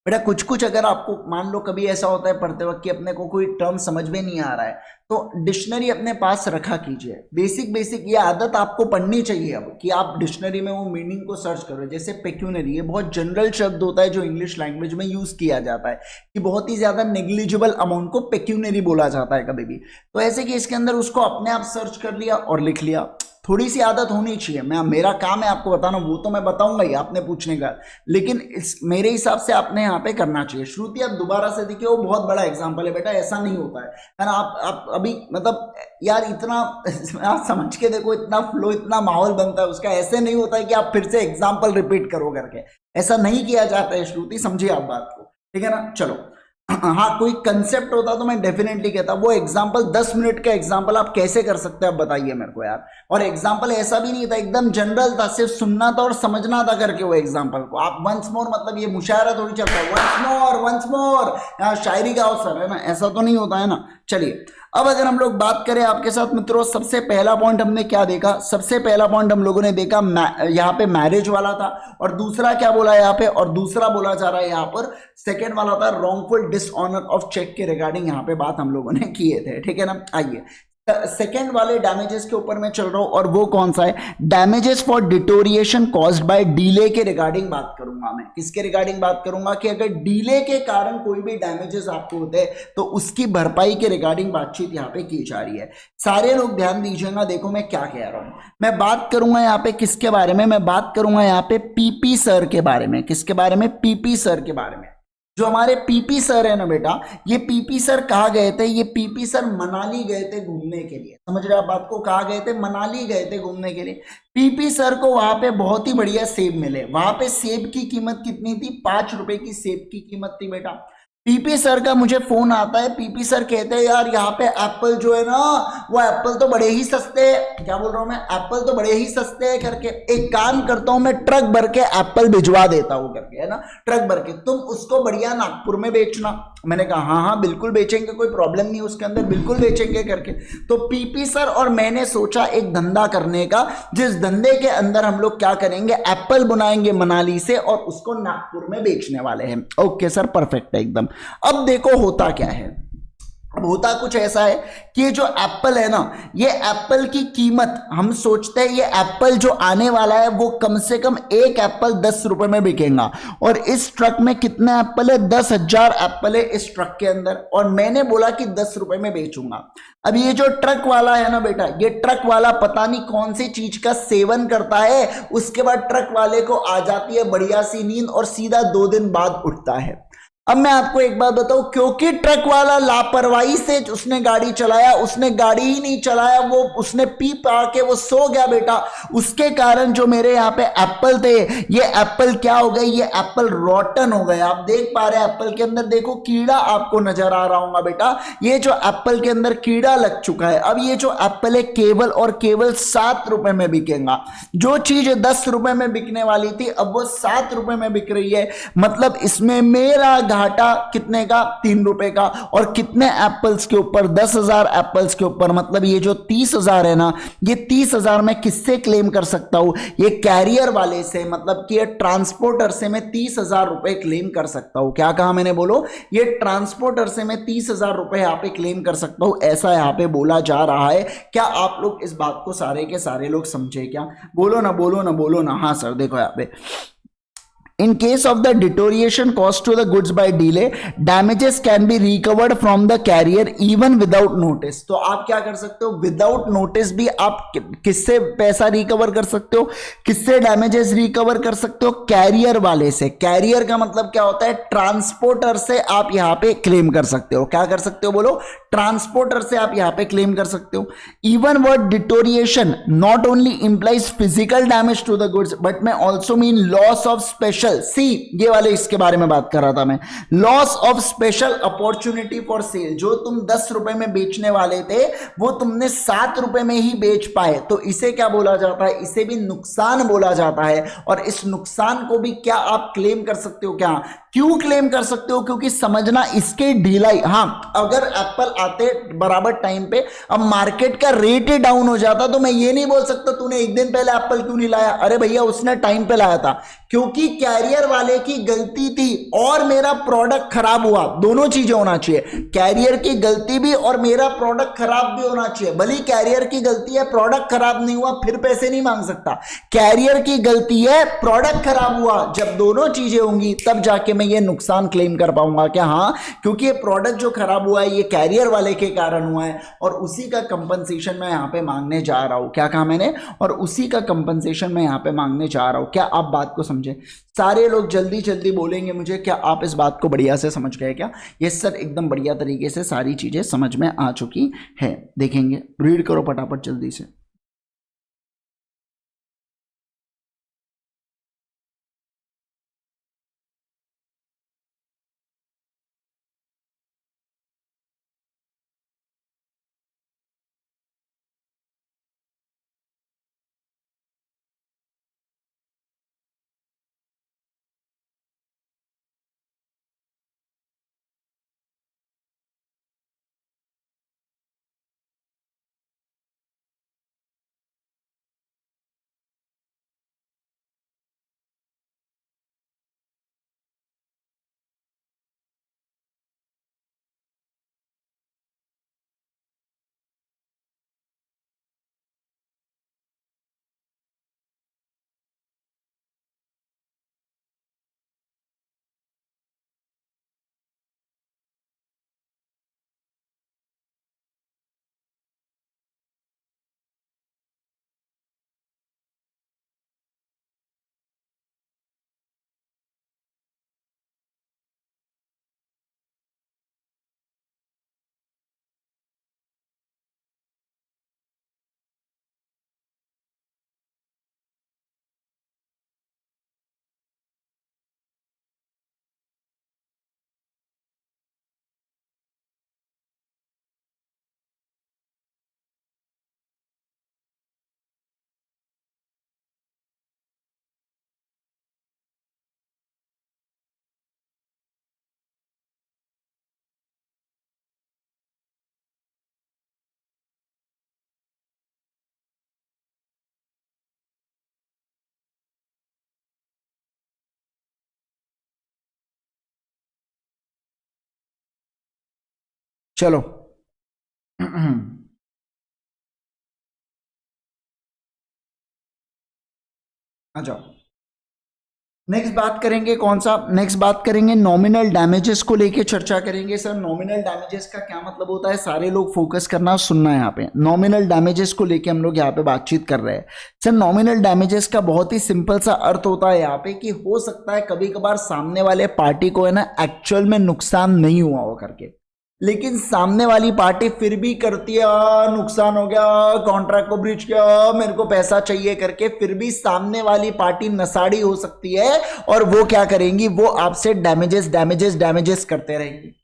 बेटा, कुछ कुछ अगर आपको मान लो कभी ऐसा होता है पढ़ते वक्त कि अपने को कोई टर्म समझ में नहीं आ रहा है, तो डिक्शनरी अपने पास रखा कीजिए। बेसिक बेसिक ये आदत आपको पढ़नी चाहिए अब, कि आप डिक्शनरी में वो मीनिंग को सर्च करो। जैसे पेक्यूनरी, ये बहुत जनरल शब्द होता है जो इंग्लिश लैंग्वेज में यूज किया जाता है, कि बहुत ही ज्यादा नेग्लिजिबल अमाउंट को पेक्यूनरी बोला जाता है कभी भी। तो ऐसे कि इसके अंदर उसको अपने आप सर्च कर लिया और लिख लिया। थोड़ी सी आदत होनी चाहिए। मेरा काम है आपको बताना, वो तो मैं बताऊंगा ही आपने पूछने का, लेकिन मेरे हिसाब से आपने यहाँ पे करना चाहिए। श्रुति आप दोबारा से देखिए, वो बहुत बड़ा एग्जांपल है बेटा, ऐसा नहीं होता है ना। आप अभी मतलब यार इतना आप समझ के देखो, इतना फ्लो, इतना माहौल बनता है उसका। ऐसे नहीं होता है कि आप फिर से एग्जाम्पल रिपीट करो करके, ऐसा नहीं किया जाता है श्रुति, समझिए आप बात को, ठीक है ना। चलो हाँ, कोई कंसेप्ट होता तो मैं डेफिनेटली कहता, वो एग्जांपल 10 मिनट का एग्जांपल आप कैसे कर सकते हैं आप बताइए मेरे को यार। और एग्जांपल ऐसा भी नहीं था, एकदम जनरल था, सिर्फ सुनना था और समझना था करके वो एग्जांपल को। आप वंस मोर मतलब ये मुशायरा थोड़ी चलता है, वंस मोर शायरी का अवसर है ना, ऐसा तो नहीं होता है ना। चलिए अब अगर हम लोग बात करें आपके साथ मित्रों, सबसे पहला पॉइंट हमने क्या देखा? सबसे पहला पॉइंट हम लोगों ने देखा यहाँ पे मैरिज वाला था, और दूसरा क्या बोला यहाँ पे, और दूसरा बोला जा रहा है यहाँ पर सेकेंड वाला था रॉन्गफुल डिसऑनर ऑफ चेक के रिगार्डिंग यहाँ पे बात हम लोगों ने किए थे, ठीक है ना। आइए सेकेंड वाले डैमेजेस के ऊपर मैं चल रहा हूं, और वो कौन सा है? Damages for deterioration caused by delay के रिगार्डिंग बात करूंगा मैं। किसके रिगार्डिंग बात करूंगा? कि अगर डिले के कारण कोई भी डैमेजेस आपको होते हैं तो उसकी भरपाई के रिगार्डिंग बातचीत यहाँ पे की जा रही है। सारे लोग ध्यान दीजिएगा, देखो मैं क्या कह रहा हूं। मैं बात करूंगा यहाँ पे किसके बारे में? मैं बात करूंगा यहाँ पे पीपी सर के बारे में। किसके बारे में? पीपी सर के बारे में। जो हमारे पीपी सर है ना बेटा, ये पीपी सर कहाँ गए थे? ये पीपी सर मनाली गए थे घूमने के लिए। समझ रहे हो आप बात को? कहाँ गए थे? मनाली गए थे घूमने के लिए। पीपी सर को वहां पे बहुत ही बढ़िया सेब मिले। वहां पे सेब की कीमत कितनी थी? 5 रुपए की सेब की कीमत थी बेटा। पीपी सर का मुझे फोन आता है, पीपी सर कहते हैं यार यहाँ पे एप्पल जो है ना, वो एप्पल तो बड़े ही सस्ते हैं। क्या बोल रहा हूं मैं? एप्पल तो बड़े ही सस्ते हैं करके। एक काम करता हूं, मैं ट्रक भर के एप्पल भिजवा देता हूं करके, है ना, ट्रक भर के, तुम उसको बढ़िया नागपुर में बेचना। मैंने कहा हाँ हाँ बिल्कुल बेचेंगे, कोई प्रॉब्लम नहीं उसके अंदर, बिल्कुल बेचेंगे करके। तो पीपी सर और मैंने सोचा एक धंधा करने का, जिस धंधे के अंदर हम लोग क्या करेंगे, एप्पल बुलाएंगे मनाली से और उसको नागपुर में बेचने वाले हैं। ओके सर, परफेक्ट है एकदम। अब देखो होता क्या है। अब होता कुछ ऐसा है कि ये जो एप्पल है ना, ये एप्पल की कीमत, हम सोचते हैं ये एप्पल जो आने वाला है वो कम से कम एक एप्पल 10 रुपए में बिकेगा। और इस ट्रक में कितने एप्पल है? 10,000 एप्पल है इस ट्रक के अंदर। और मैंने बोला कि 10 रुपए में बेचूंगा। अब ये जो ट्रक वाला है ना बेटा, ये ट्रक वाला पता नहीं कौन सी चीज का सेवन करता है, उसके बाद ट्रक वाले को आ जाती है बढ़िया सी नींद और सीधा 2 दिन बाद उठता है। अब मैं आपको एक बात बताऊं, क्योंकि ट्रक वाला लापरवाही से उसने गाड़ी चलाया, उसने गाड़ी ही नहीं चलाया, वो उसने पी पा के वो सो गया बेटा। उसके कारण जो मेरे यहाँ पे एप्पल थे, ये एप्पल क्या हो गए? ये एप्पल रॉटन हो गए। आप देख पा रहे हैं एप्पल के अंदर, देखो कीड़ा आपको नजर आ रहा होगा बेटा। ये जो एप्पल के अंदर कीड़ा लग चुका है। अब ये जो एप्पल है केवल और केवल 7 रुपए में बिकेगा। जो चीज 10 रुपए में बिकने वाली थी, अब वो 7 रुपए में बिक रही है। मतलब इसमें मेरा घाटा कितने का? 3 रुपए का। और कितने एप्पल्स के ऊपर? 10,000 एप्पल्स के ऊपर। मतलब ये जो 30,000 है ना, ये 30,000 मैं किससे क्लेम कर सकता हूं? ये कैरियर वाले से, मतलब कि ये ट्रांसपोर्टर से मैं 30,000 रुपए क्लेम कर सकता हूं। क्या कहा मैंने? बोलो। ये ट्रांसपोर्टर से मैं 30,000 रुपए यहां पे क्लेम कर सकता हूं, ऐसा यहां पे बोला जा रहा है। क्या आप लोग इस बात को सारे के सारे लोग समझे क्या? बोलो ना, बोलो ना, बोलो ना। हाँ सर, देखो यहां पे, in case of the deterioration caused to the goods by delay, damages can be recovered from the carrier even without notice। तो आप क्या कर सकते हो? विदाउट नोटिस भी आप किससे पैसा रिकवर कर सकते हो? किससे डैमेजेस रिकवर कर सकते हो? कैरियर वाले से। कैरियर का मतलब क्या होता है? ट्रांसपोर्टर से आप यहां पे क्लेम कर सकते हो। क्या कर सकते हो? बोलो। ट्रांसपोर्टर से आप यहां पे क्लेम कर सकते हो। Even word deterioration not only implies physical damage to the goods but may also mean loss of special, सी ये वाले इसके बारे में बात कर रहा था मैं, loss of special opportunity for sale. जो तुम 10 रुपए में बेचने वाले थे, वो तुमने 7 रुपए में ही बेच पाए, तो इसे क्या बोला जाता है? इसे भी नुकसान बोला जाता है। और इस नुकसान को भी क्या आप क्लेम कर सकते हो? क्या क्यों क्लेम कर सकते हो? क्योंकि समझना, इसके ढिलाई, हाँ अगर एप्पल आते बराबर टाइम पे, अब मार्केट का रेट ही डाउन हो जाता, तो मैं ये नहीं बोल सकता तूने एक दिन पहले एप्पल क्यों नहीं लाया। अरे भैया उसने टाइम पे लाया था, क्योंकि कैरियर वाले की गलती थी और मेरा प्रोडक्ट खराब हुआ। दोनों चीजें होना चाहिए, कैरियर की गलती भी और मेरा प्रोडक्ट खराब भी होना चाहिए। भले कैरियर की गलती है, प्रोडक्ट खराब नहीं हुआ, फिर पैसे नहीं मांग सकता। कैरियर की गलती है, प्रोडक्ट खराब हुआ, जब दोनों चीजें होंगी तब जाके मैं ये नुकसान क्लेम कर पाऊंगा। क्या? हाँ, क्योंकि ये प्रोडक्ट जो खराब हुआ है ये कैरियर वाले के कारण हुआ है और उसी का कंपनसेशन मैं यहां पे मांगने जा रहा हूं। क्या कहा मैंने? और उसी का कंपनसेशन मैं यहां पे मांगने जा रहा हूं। क्या आप बात को समझे? सारे लोग जल्दी जल्दी बोलेंगे मुझे, क्या आप इस बात को बढ़िया से समझ गए क्या? ये सर एकदम बढ़िया तरीके से सारी चीजें समझ में आ चुकी है। देखेंगे, रीड करो फटाफट जल्दी से। चलो आ जाओ। नेक्स्ट बात करेंगे कौन सा, नेक्स्ट बात करेंगे नॉमिनल डैमेजेस को लेके चर्चा करेंगे। सर नॉमिनल डैमेजेस का क्या मतलब होता है, सारे लोग फोकस करना सुनना है यहाँ पे। नॉमिनल डैमेजेस को लेके हम लोग यहाँ पे बातचीत कर रहे हैं। सर नॉमिनल डैमेजेस का बहुत ही सिंपल सा अर्थ होता है यहाँ पे कि हो सकता है कभी कभार सामने वाले पार्टी को है ना एक्चुअल में नुकसान नहीं हुआ हो करके, लेकिन सामने वाली पार्टी फिर भी करती है नुकसान हो गया, कॉन्ट्रैक्ट को ब्रीच किया, मेरे को पैसा चाहिए करके, फिर भी सामने वाली पार्टी नसाड़ी हो सकती है और वो क्या करेंगी, वो आपसे डैमेजेस डैमेजेस डैमेजेस करते रहेंगी।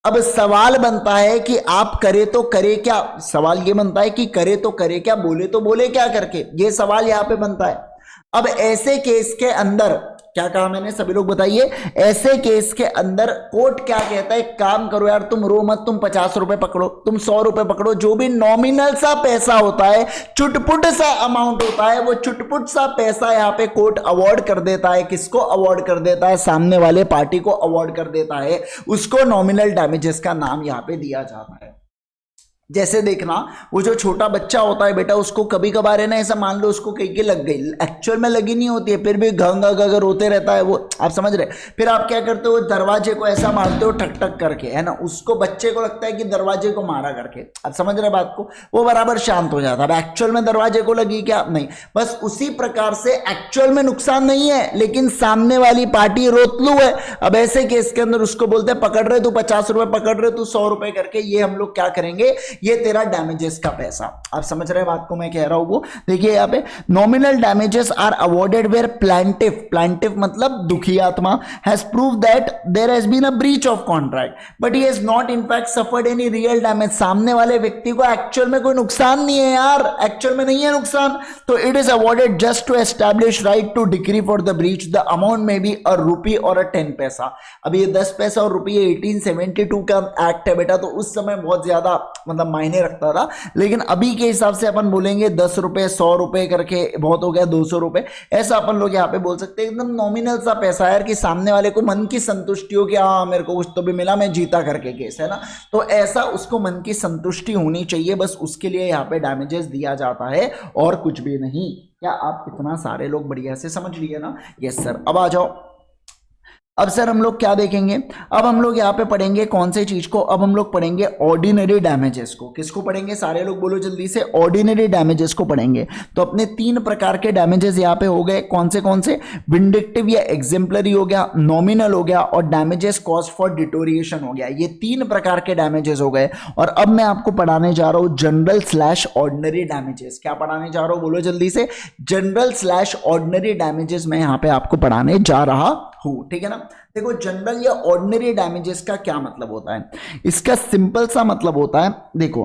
अब सवाल बनता है कि आप करे तो करे क्या, सवाल ये बनता है कि करे तो करे क्या, बोले तो बोले क्या करके, ये सवाल यहां पे बनता है। अब ऐसे केस के अंदर क्या कहा मैंने, सभी लोग बताइए, ऐसे केस के अंदर कोर्ट क्या कहता है, काम करो यार, तुम रो मत, तुम 50 रुपए पकड़ो, तुम 100 रुपए पकड़ो, जो भी नॉमिनल सा पैसा होता है, चुटपुट सा अमाउंट होता है, वो चुटपुट सा पैसा यहाँ पे कोर्ट अवार्ड कर देता है। किसको अवार्ड कर देता है, सामने वाले पार्टी को अवार्ड कर देता है, उसको नॉमिनल डैमेजेस का नाम यहाँ पे दिया जाता है। जैसे देखना, वो जो छोटा बच्चा होता है बेटा, उसको कभी कभार है ना, ऐसा मान लो उसको कहीं के लग गई, एक्चुअल में लगी नहीं होती है, फिर भी घंगा गगर रोते रहता है वो, आप समझ रहे। फिर आप क्या करते हो, दरवाजे को ऐसा मारते हो ठक ठक करके, है ना, उसको बच्चे को लगता है कि दरवाजे को मारा करके, आप समझ रहे बात को, वो बराबर शांत हो जाता है। अब एक्चुअल में दरवाजे को लगी क्या, नहीं। बस उसी प्रकार से एक्चुअल में नुकसान नहीं है, लेकिन सामने वाली पार्टी रोतलू है। अब ऐसे केस के अंदर उसको बोलते हैं पकड़ रहे तू 50 रुपए, पकड़ रहे तू 100 रुपए करके, ये हम लोग क्या करेंगे, ये तेरा डैमेजेस का पैसा। आप समझ रहे हैं बात को मैं कह रहा हूं वो, देखिए यहाँ पे nominal damages are awarded where plaintiff, plaintiff मतलब दुखी आत्मा, has prove that there has been a breach of contract but he has not in fact suffered any real damage. सामने वाले व्यक्ति को एक्चुअल में कोई नुकसान नहीं है यार, एक्चुअल में नहीं है नुकसान, तो it is awarded just to establish right to decree for the breach. The amount may be a rupee or a 10 पैसा। अब ये 10 पैसा और रुपये 1872 का एक्ट है बेटा, तो उस समय बहुत ज्यादा मतलब मायने रखता था, लेकिन अभी के हिसाब से अपन बोलेंगे 10 रुपए 100 रुपए करके बहुत हो गया, 200 रुपए, ऐसा अपन लोग यहाँ पे बोल सकते हैं। एकदम नॉमिनल सा पैसा यार, कि सामने वाले को मन की संतुष्टि हो कि हाँ मेरे को कुछ तो भी मिला, मैं जीता करके केस, है ना, तो ऐसा उसको मन की संतुष्टि होनी चाहिए, बस उसके लिए यहाँ पे डैमेजेस दिया जाता है और कुछ भी नहीं। क्या आप इतना सारे लोग बढ़िया से समझ लिए ना? Yes sir. अब आ जाओ, अब सर हम लोग क्या देखेंगे, अब हम लोग यहाँ पे पढ़ेंगे कौन से चीज को, अब हम लोग पढ़ेंगे ऑर्डिनरी डैमेजेस को। किसको पढ़ेंगे, सारे लोग बोलो जल्दी से, ऑर्डिनरी डैमेजेस को पढ़ेंगे। तो अपने 3 प्रकार के डैमेजेस यहाँ पे हो गए, कौन से, विंडिक्टिव या एग्जेम्पलरी हो गया, नॉमिनल हो गया और डैमेजेस कॉज फॉर डिटोरिएशन हो गया। ये 3 प्रकार के डैमेजेस हो गए। और अब मैं आपको पढ़ाने जा रहा हूं जनरल स्लैश ऑर्डिनरी डैमेजेस। क्या पढ़ाने जा रहा हूं, बोलो जल्दी से, जनरल स्लैश ऑर्डिनरी डैमेजेस मैं यहाँ पे आपको पढ़ाने जा रहा हूं, ठीक है ना। देखो जनरल या ऑर्डिनरी डैमेजेस का क्या मतलब होता है, इसका सिंपल सा मतलब होता है, देखो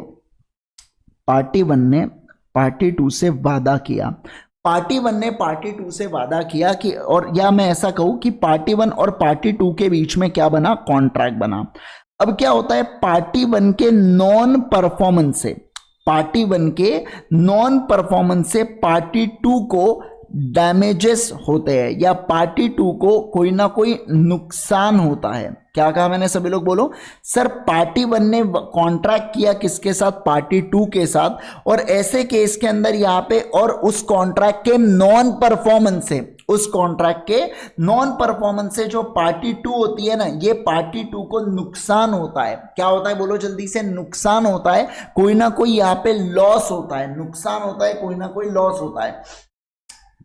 पार्टी 1 ने पार्टी 2 से वादा किया, पार्टी 1 ने पार्टी 2 से वादा किया कि, और या मैं ऐसा कहूं कि पार्टी 1 और पार्टी 2 के बीच में क्या बना, कॉन्ट्रैक्ट बना। अब क्या होता है, पार्टी 1 के नॉन परफॉर्मेंस से, पार्टी 1 के नॉन परफॉर्मेंस से पार्टी 2 को डैमेजेस होते हैं, या पार्टी 2 को कोई ना कोई नुकसान होता है। क्या कहा मैंने, सभी लोग बोलो। सर पार्टी 1 ने कॉन्ट्रैक्ट किया किसके साथ, पार्टी 2 के साथ, और ऐसे केस के अंदर यहाँ पे, और उस कॉन्ट्रैक्ट के नॉन परफॉर्मेंस से, उस कॉन्ट्रैक्ट के नॉन परफॉर्मेंस से जो पार्टी 2 होती है ना, ये पार्टी 2 को नुकसान होता है। क्या होता है, बोलो जल्दी से, नुकसान होता है, कोई ना कोई यहाँ पे लॉस होता है, नुकसान होता है, कोई ना कोई लॉस होता है।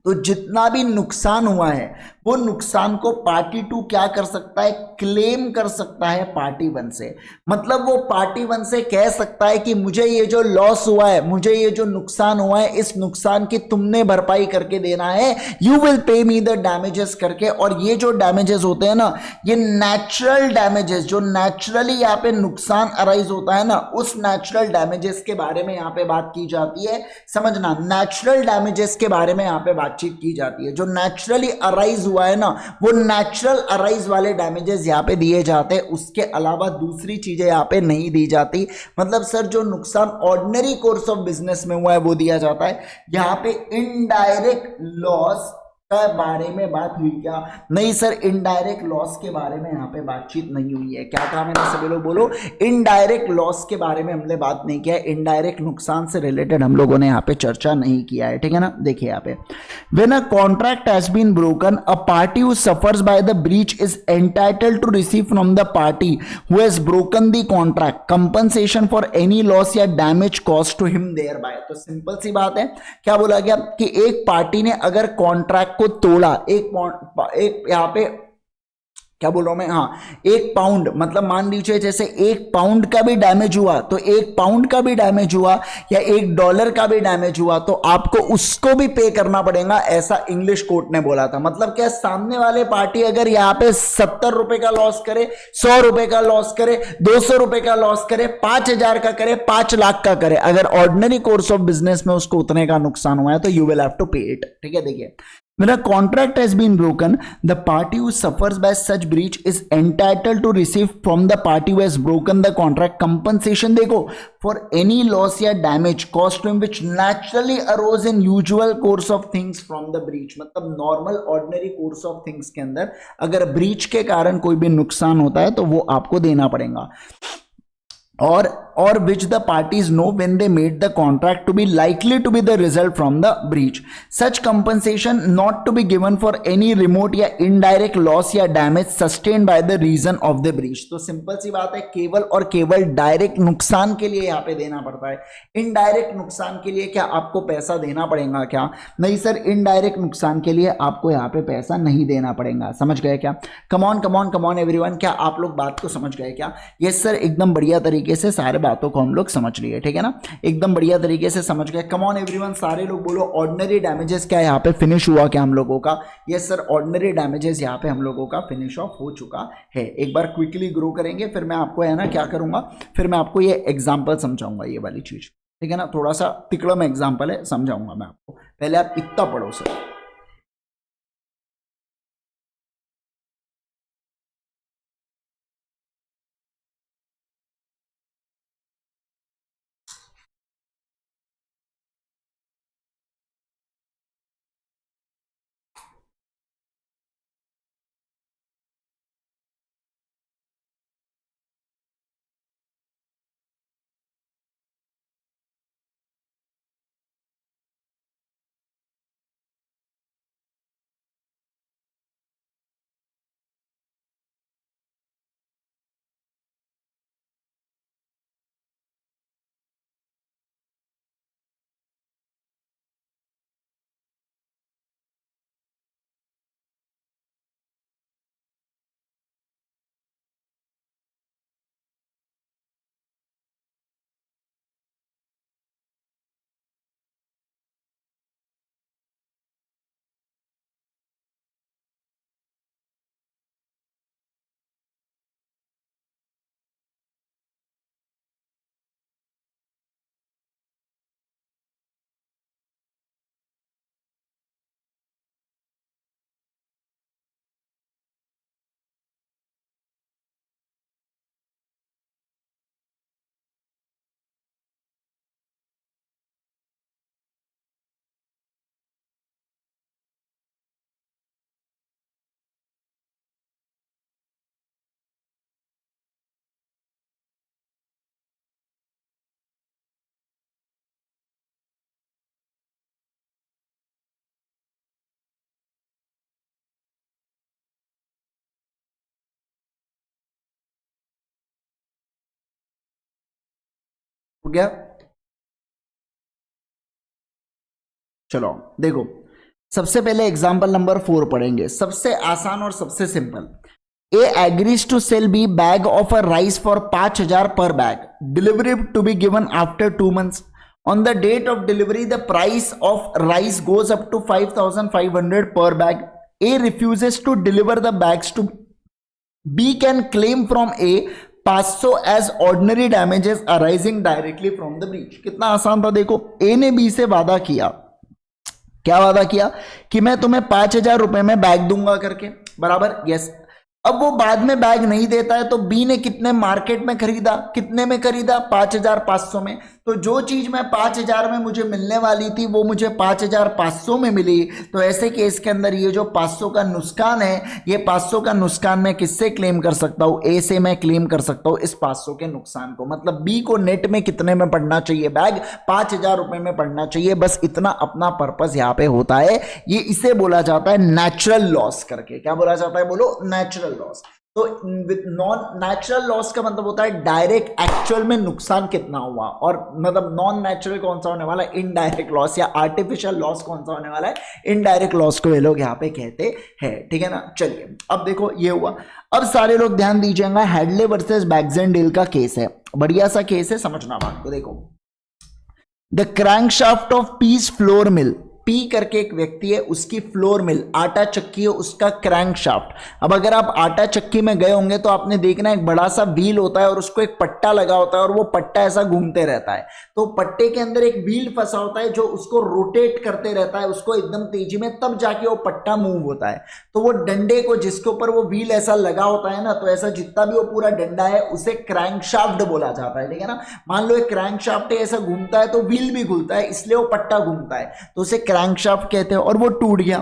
तो जितना भी नुकसान हुआ है वो नुकसान को पार्टी 2 क्या कर सकता है, क्लेम कर सकता है पार्टी 1 से। मतलब वो पार्टी 1 से कह सकता है कि मुझे ये जो लॉस हुआ है, मुझे ये जो नुकसान हुआ है, इस नुकसान की तुमने भरपाई करके देना है, you will pay me the damages करके। और ये जो डैमेजेस होते हैं ना, ये नेचुरल डैमेजेस, जो नेचुरली यहाँ पे नुकसान अराइज होता है ना, उस नेचुरल डैमेजेस के बारे में यहाँ पे बात की जाती है। समझना, नेचुरल डैमेजेस के बारे में यहाँ पे बातचीत की जाती है। जो नेचुरली अराइज हुआ है ना, वो नेचुरल अराइज वाले डैमेजेस यहाँ पे दिए जाते हैं, उसके अलावा दूसरी चीजें यहाँ पे नहीं दी जाती। मतलब सर जो नुकसान ऑर्डिनरी कोर्स ऑफ बिजनेस में हुआ है वो दिया जाता है। यहाँ पे इनडायरेक्ट लॉस के बारे में बात हुई क्या? नहीं सर, इनडायरेक्ट लॉस के बारे में यहाँ पे बातचीत नहीं हुई है। क्या कहा मैंने? सभी लोग बोलो, इनडायरेक्ट लॉस के बारे में हमने बात नहीं किया है, इनडायरेक्ट नुकसान से रिलेटेड हम लोगों ने यहाँ पे चर्चा नहीं किया है, ठीक है ना। देखिए यहाँ पे, when a contract has been broken, a party who suffers by the breach is entitled to receive from the party who has broken the contract compensation for any loss या damage caused to him thereby. तो simple सी बात है, क्या बोला गया कि एक पार्टी ने अगर कॉन्ट्रैक्ट को तोड़ा, एक यहाँ पे क्या बोल रहा हूं मैं, हाँ, 1 पाउंड, मतलब मान लीजिए जैसे 1 पाउंड का भी डैमेज हुआ तो 1 पाउंड का भी डैमेज हुआ या $1 का भी डैमेज हुआ तो आपको उसको भी पे करना पड़ेगा, ऐसा इंग्लिश कोर्ट ने बोला था। मतलब क्या, सामने वाले पार्टी अगर यहाँ पे 70 रुपए का लॉस करे, 100 रुपए का लॉस करे, 200 रुपए का लॉस करे, 5,000 का करे, 5 लाख का करे, अगर ऑर्डिनरी कोर्स ऑफ बिजनेस में उसको उतने का नुकसान हुआ है तो यू विल हैव टू पे इट, ठीक है। देखिए, when a contract has been broken, the party who suffers by such breach is entitled to receive from the party who has broken the contract compensation, देखो, for any loss या damage caused to him which naturally arose in usual course of things from the breach। मतलब normal ordinary course of things के अंदर अगर breach के कारण कोई भी नुकसान होता है तो वो आपको देना पड़ेगा, or which the parties know when they made the contract to be likely to be the result from the breach, such compensation not to be given for any remote या indirect loss या damage sustained by the reason of the breach। तो simple सी बात है, केवल और केवल direct नुकसान के लिए यहाँ पे देना पड़ता है, इनडायरेक्ट नुकसान के लिए क्या आपको पैसा देना पड़ेगा क्या? नहीं सर, इनडायरेक्ट नुकसान के लिए आपको यहाँ पे पैसा नहीं देना पड़ेगा। समझ गए क्या? कमॉन कमॉन कमॉन एवरीवन, क्या आप लोग बात को समझ गए क्या? यस सर, एकदम बढ़िया तरीके से सारे बातों को हम लोग समझ लिए, ठीक है ना, एकदम बढ़िया तरीके से समझ गए। कम ऑन एवरीवन, सारे लोग बोलो, ऑर्डिनरी डैमेजेस क्या यहाँ पे फिनिश हुआ क्या हम लोगों का? यस सर, ऑर्डिनरी डैमेजेस यहाँ पे हम लोगों का फिनिश ऑफ हो चुका है। एक बार क्विकली ग्रो करेंगे, फिर मैं आपको है ना क्या करूंगा, फिर मैं आपको ये एग्जाम्पल समझाऊंगा, ये वाली चीज, ठीक है ना। थोड़ा सा तिकड़म एग्जाम्पल है, समझाऊंगा मैं आपको, पहले आप इतना पढ़ो सर। हो गया? चलो देखो, सबसे पहले एग्जांपल नंबर 4 पढ़ेंगे, सबसे आसान और सबसे simple. A agrees to sell B bag of a rice for 5,000 per bag, delivery to be given after 2 months। On the date of delivery the price of rice goes up to 5,500 per bag. A refuses to deliver the bags to B, can claim from A 500 as ordinary damages arising directly from the breach. कितना आसान था, देखो, ए ने B से वादा किया, क्या वादा किया कि मैं तुम्हें 5,000 रुपए में बैग दूंगा करके, बराबर, यस। अब वो बाद में बैग नहीं देता है तो बी ने कितने मार्केट में खरीदा, कितने में खरीदा, 5,500 में। तो जो चीज मैं 5,000 में मुझे मिलने वाली थी वो मुझे 5,500 में मिली, तो ऐसे केस के अंदर ये जो 500 का नुकसान है, ये 500 का नुकसान मैं किससे क्लेम कर सकता हूं? ए से मैं क्लेम कर सकता हूं इस 500 के नुकसान को। मतलब बी को नेट में कितने में पड़ना चाहिए? बैग 5,000 रुपए में पड़ना चाहिए, बस इतना अपना पर्पस यहां पे होता है। ये इसे बोला जाता है नेचुरल लॉस करके। क्या बोला जाता है? बोलो, नेचुरल लॉस। तो नॉन नेचुरल लॉस का मतलब होता है डायरेक्ट एक्चुअल में नुकसान कितना हुआ, और मतलब नॉन नेचुरल कौन सा होने वाला है? इनडायरेक्ट लॉस, या आर्टिफिशियल लॉस कौन सा होने वाला है? इनडायरेक्ट लॉस को ये लोग यहाँ पे कहते हैं, ठीक है ना। चलिए अब देखो ये हुआ। अब सारे लोग ध्यान दीजिएगा, हेडले वर्सेस बैक्सेंडेल का केस है, बढ़िया सा केस है, समझना बात को। देखो, the crankshaft of peace flour mill, P करके एक व्यक्ति है, उसकी फ्लोर मिल, आटा चक्की है, उसका क्रैंक शाफ्ट। अब अगर आप आटा चक्की में गए होंगे तो आपने देखना एक बड़ा सा व्हील होता है और उसको एक पट्टा लगा होता है और वो पट्टा ऐसा घूमते रहता है। तो पट्टे के अंदर एक व्हील फंसा होता है जो उसको रोटेट करते रहता है, उसको एकदम तेजी में, तब जाके वो पट्टा मूव होता है। तो वो डंडे को, जिसके ऊपर वो व्हील ऐसा लगा होता है ना, तो ऐसा जितना भी वो पूरा डंडा है उसे क्रैंक शाफ्ट बोला जाता है, ठीक है ना। मान लो एक क्रैंक शाफ्ट है, ऐसा घूमता है तो व्हील भी घूमता है, इसलिए वो पट्टा घूमता है, तो उसे क्रैंकशाफ्ट कहते हैं। और वो टूट गया,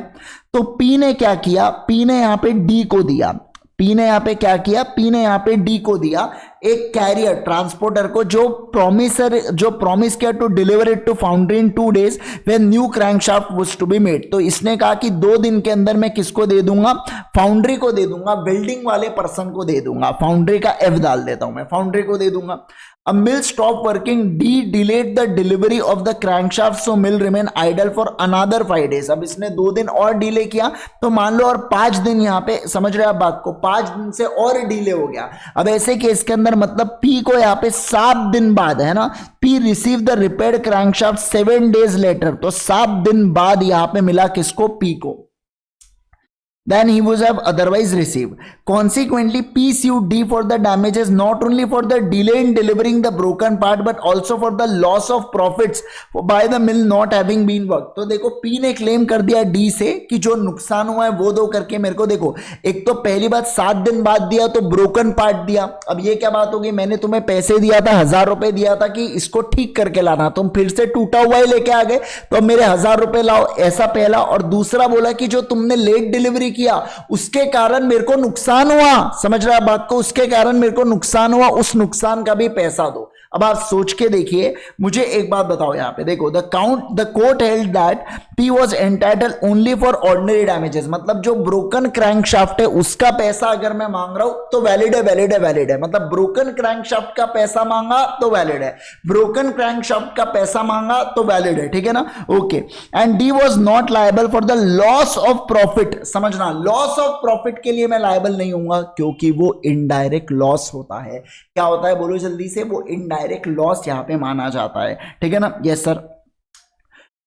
तो पी ने क्या किया? पी ने यहां पे डी को दिया। पी ने यहां पे क्या किया? पी ने यहां पे डी को दिया, एक कैरियर, ट्रांसपोर्टर को, जो प्रॉमिस किया to deliver it to foundry in 2 days when new crankshaft was to be made. तो इसने कहा कि 2 दिन के अंदर मैं किसको दे दूंगा? फाउंड्री को दे दूंगा, बिल्डिंग वाले पर्सन को दे दूंगा। फाउंड्री का एफ डाल देता हूं मैं, फाउंड्री को दे दूंगा। A mill stopped working. D delayed the delivery of the crankshaft, so mill remain idle for another 5 days. अब इसने 2 दिन और डिले किया, तो मान लो और 5 दिन यहाँ पे, समझ रहे हैं आप बात को, 5 दिन से और डिले हो गया। अब ऐसे केस के अंदर मतलब P को यहाँ पे 7 दिन बाद, है ना, P receive the repaired crankshaft 7 days later, तो 7 दिन बाद यहाँ पे मिला किसको? P को। Then he would have otherwise received. Consequently, P sued D for the damages not only for the delay in delivering the broken part but also for the loss of profits by the mill not having been worked. तो देखो P ने claim कर दिया D से कि जो नुकसान हुआ है वो दो करके मेरे को। देखो, एक तो पहली बात 7 दिन बाद दिया तो ब्रोकन पार्ट दिया। अब ये क्या बात होगी? मैंने तुम्हें पैसे दिया था, 1,000 रुपए दिया था कि इसको ठीक करके लाना, तुम फिर से टूटा हुआ ही लेके आ गए, तो मेरे 1,000 रुपए लाओ, ऐसा पहला। और दूसरा बोला कि जो तुमने लेट डिलीवरी किया उसके कारण मेरे को नुकसान हुआ, समझ रहा है बात को, उसके कारण मेरे को नुकसान हुआ, उस नुकसान का भी पैसा दो। अब आप सोच के देखिए, मुझे एक बात बताओ यहां पे, देखो, the court held that P was entitled only for ordinary damages, मतलब जो ब्रोकन क्रैंकशाफ्ट है उसका पैसा अगर मैं मांग रहा हूं तो वैलिड है, मतलब ब्रोकन क्रैंकशाफ्ट का पैसा मांगा तो वैलिड है, ब्रोकन क्रैंकशाफ्ट का पैसा मांगा तो वैलिड है, ठीक है ना। Okay, and D was not liable for the loss of profit, समझना, लॉस ऑफ प्रॉफिट के लिए मैं लायबल नहीं हूंगा क्योंकि वो इनडायरेक्ट लॉस होता है। क्या होता है? बोलो जल्दी से, वो इनडायरेक्ट लॉस यहां पे माना जाता है, ठीक है ना। Yes sir.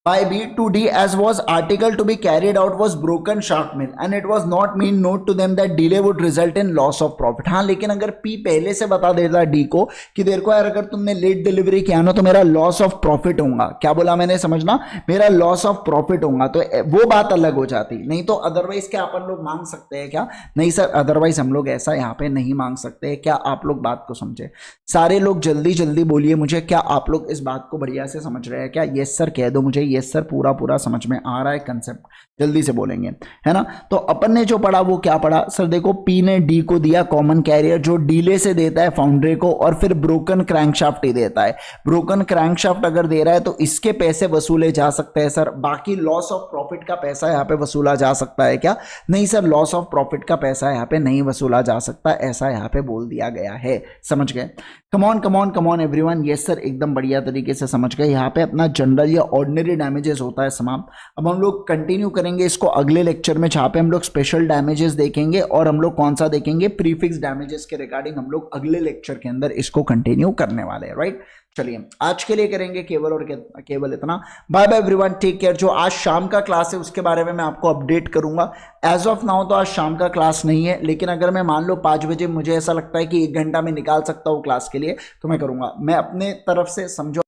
by B to D as was article to be carried out was broken shaft mill and it was not mean note to them that delay would result in loss of profit. हाँ, लेकिन अगर P पहले से बता देता D को कि देर को यार अगर तुमने लेट डिलीवरी किया ना तो मेरा लॉस ऑफ प्रॉफिट होगा, क्या बोला मैंने, समझना, मेरा लॉस ऑफ प्रॉफिट होगा, तो वो बात अलग हो जाती। नहीं तो अदरवाइज क्या अपन लोग मांग सकते हैं क्या? नहीं सर, अदरवाइज हम लोग ऐसा यहाँ पे नहीं मांग सकते। क्या आप लोग बात को समझे? सारे लोग जल्दी जल्दी बोलिए मुझे, क्या आप लोग इस बात को बढ़िया से समझ रहे हैं क्या? यस सर कह दो मुझे, यस सर पूरा समझ में आ रहा है कंसेप्ट, जल्दी से बोलेंगे, है ना। तो अपन ने जो पढ़ा वो क्या पढ़ा सर? देखो, P ने D को दिया कॉमन कैरियर जो डीले से देता है फाउंड्री को, और फिर ब्रोकन क्रैंकशाफ्ट ही देता है। ब्रोकन क्रैंकशाफ्ट अगर दे रहा है तो इसके पैसे वसूले जा सकते हैं सर, बाकी लॉस ऑफ प्रॉफिट का पैसा यहाँ पे वसूला जा सकता है क्या? नहीं सर, लॉस ऑफ प्रॉफिट का पैसा यहाँ पे नहीं वसूला जा सकता, ऐसा यहाँ पे बोल दिया गया है, समझ गए। कमॉन एवरीवन, यस सर, एकदम बढ़िया तरीके से समझ गए। यहाँ पे अपना जनरल या ऑर्डिनरी डैमेजेस होता है समाप्त। अब हम लोग कंटिन्यू करेंगे इसको अगले लेक्चर में, जहाँ पे हम लोग स्पेशल डैमेजेस देखेंगे, और हम लोग कौन सा देखेंगे? प्रीफिक्स डैमेजेस के रिगार्डिंग हम लोग अगले लेक्चर के अंदर इसको कंटिन्यू करने वाले हैं, राइट। चलिए आज के लिए करेंगे केवल और केवल इतना। Bye bye everyone, take care. जो आज शाम का क्लास है उसके बारे में मैं आपको अपडेट करूंगा। एज ऑफ नाउ तो आज शाम का क्लास नहीं है, लेकिन अगर मैं मान लो 5 बजे मुझे ऐसा लगता है कि 1 घंटा में निकाल सकता हूँ क्लास के लिए तो मैं करूंगा। मैं अपने तरफ से समझो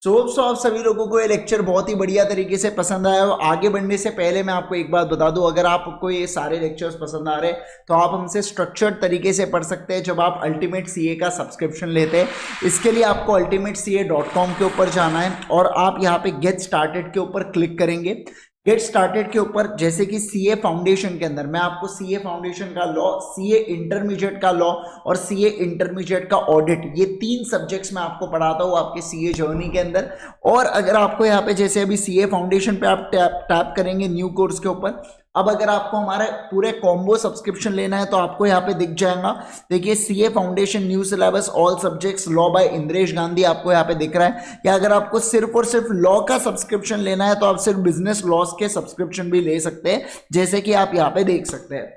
सो आप सभी लोगों को ये लेक्चर बहुत ही बढ़िया तरीके से पसंद आया हो। आगे बढ़ने से पहले मैं आपको एक बात बता दूं, अगर आपको ये सारे लेक्चर्स पसंद आ रहे हैं तो आप हमसे स्ट्रक्चर्ड तरीके से पढ़ सकते हैं जब आप अल्टीमेट सीए का सब्सक्रिप्शन लेते हैं। इसके लिए आपको ultimatecA.com के ऊपर जाना है और आप यहाँ पे गेट स्टार्टेड के ऊपर क्लिक करेंगे। गेट स्टार्टेड के ऊपर जैसे कि सीए फाउंडेशन के अंदर मैं आपको सीए फाउंडेशन का लॉ, सीए इंटरमीडिएट का लॉ और सीए इंटरमीडिएट का ऑडिट, ये 3 सब्जेक्ट्स मैं आपको पढ़ाता हूँ आपके सीए जर्नी के अंदर। और अगर आपको यहाँ पे जैसे अभी सीए फाउंडेशन पे आप टैप करेंगे न्यू कोर्स के ऊपर, अब अगर आपको हमारे पूरे कॉम्बो सब्सक्रिप्शन लेना है तो आपको यहाँ पे दिख जाएगा, देखिए CA foundation new syllabus all subjects law by Indresh Gandhi आपको यहाँ पे दिख रहा है। या अगर आपको सिर्फ और सिर्फ लॉ का सब्सक्रिप्शन लेना है तो आप सिर्फ बिजनेस लॉस के सब्सक्रिप्शन भी ले सकते हैं, जैसे कि आप यहाँ पे देख सकते हैं।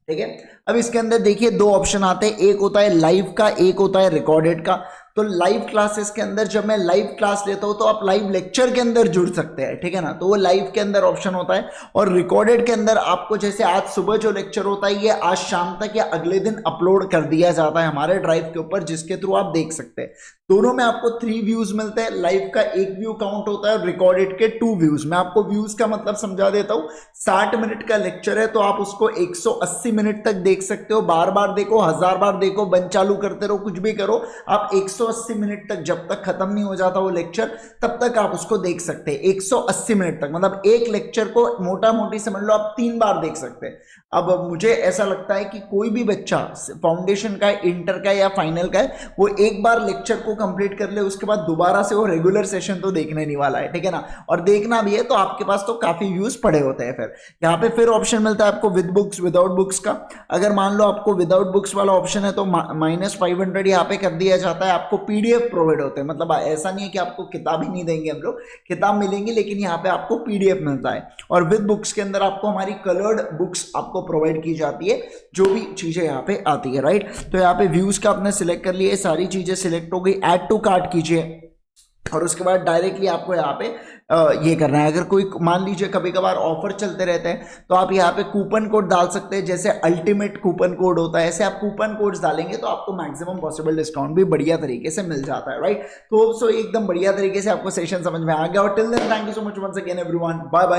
ठीक है, अब इसके अंदर देखिए 2 ऑप्शन आते हैं, एक होता है लाइव का, एक होता है रिकॉर्डेड का। तो लाइव क्लासेस के अंदर जब मैं लाइव क्लास लेता हूं तो आप लाइव लेक्चर के अंदर जुड़ सकते हैं, ठीक है ना, तो वो लाइव के अंदर ऑप्शन होता है। और रिकॉर्डेड के अंदर आपको जैसे आज सुबह जो लेक्चर होता है ये आज शाम तक या अगले दिन अपलोड कर दिया जाता है हमारे ड्राइव के ऊपर, जिसके थ्रू आप देख सकते हैं। दोनों में आपको 3 व्यूज मिलते हैं, लाइव का 1 व्यू काउंट होता है और रिकॉर्डेड के 2 व्यूज। मैं आपको व्यूज का मतलब समझा देता हूं। 60 मिनट का लेक्चर है तो आप उसको 180 मिनट तक देख सकते हो, बार बार देखो, 1000 बार देखो, बंद चालू करते रहो, कुछ भी करो, आप 180 मिनट तक, जब तक खत्म नहीं हो जाता वो लेक्चर तब तक आप उसको देख सकते हैं। 180 मिनट तक मतलब एक लेक्चर को मोटा मोटी समझ लो आप 3 बार देख सकते हैं। अब मुझे ऐसा लगता है कि कोई भी बच्चा फाउंडेशन का, इंटर का या फाइनल का है, वो एक बार लेक्चर को कंप्लीट कर ले, उसके बाद दोबारा से वो रेगुलर सेशन तो देखने नहीं वाला है, ठीक है ना। और देखना भी है तो आपके पास तो काफी व्यूज पड़े होते हैं। फिर यहाँ पे फिर ऑप्शन मिलता है आपको विद बुक्स विदाउट बुक्स का। अगर मान लो आपको विदाउट बुक्स वाला ऑप्शन है तो -500 यहाँ पे कर दिया जाता है। आपको पीडीएफ प्रोवाइड होते हैं, मतलब ऐसा नहीं है कि आपको किताब ही नहीं देंगे हम लोग, किताब मिलेंगी लेकिन यहाँ पे आपको पीडीएफ मिलता है। और विद बुक्स के अंदर आपको हमारी कलर्ड बुक्स आपको प्रोवाइड की जाती है, जो भी चीजें यहाँ पे आती है, राइट। तो यहाँ पे व्यूज का आपने सिलेक्ट कर लिया, सारी चीजें सिलेक्ट हो गई, ऐड टू कार्ट कीजिए और उसके बाद डायरेक्टली आपको यहाँ पे ये करना है। अगर कोई मान लीजिए कभी कभार ऑफर चलते रहते हैं तो आप यहाँ पे कूपन कोड डाल सकते हैं, जैसे अल्टीमेट कूपन कोड होता है, ऐसे आप कूपन कोड्स डालेंगे तो आपको मैक्सिमम पॉसिबल डिस्काउंट भी बढ़िया तरीके से मिल जाता है, राइट। तो एकदम बढ़िया तरीके से आपको सेशन समझ में आ गया। और till then thank you so much once again everyone, bye bye.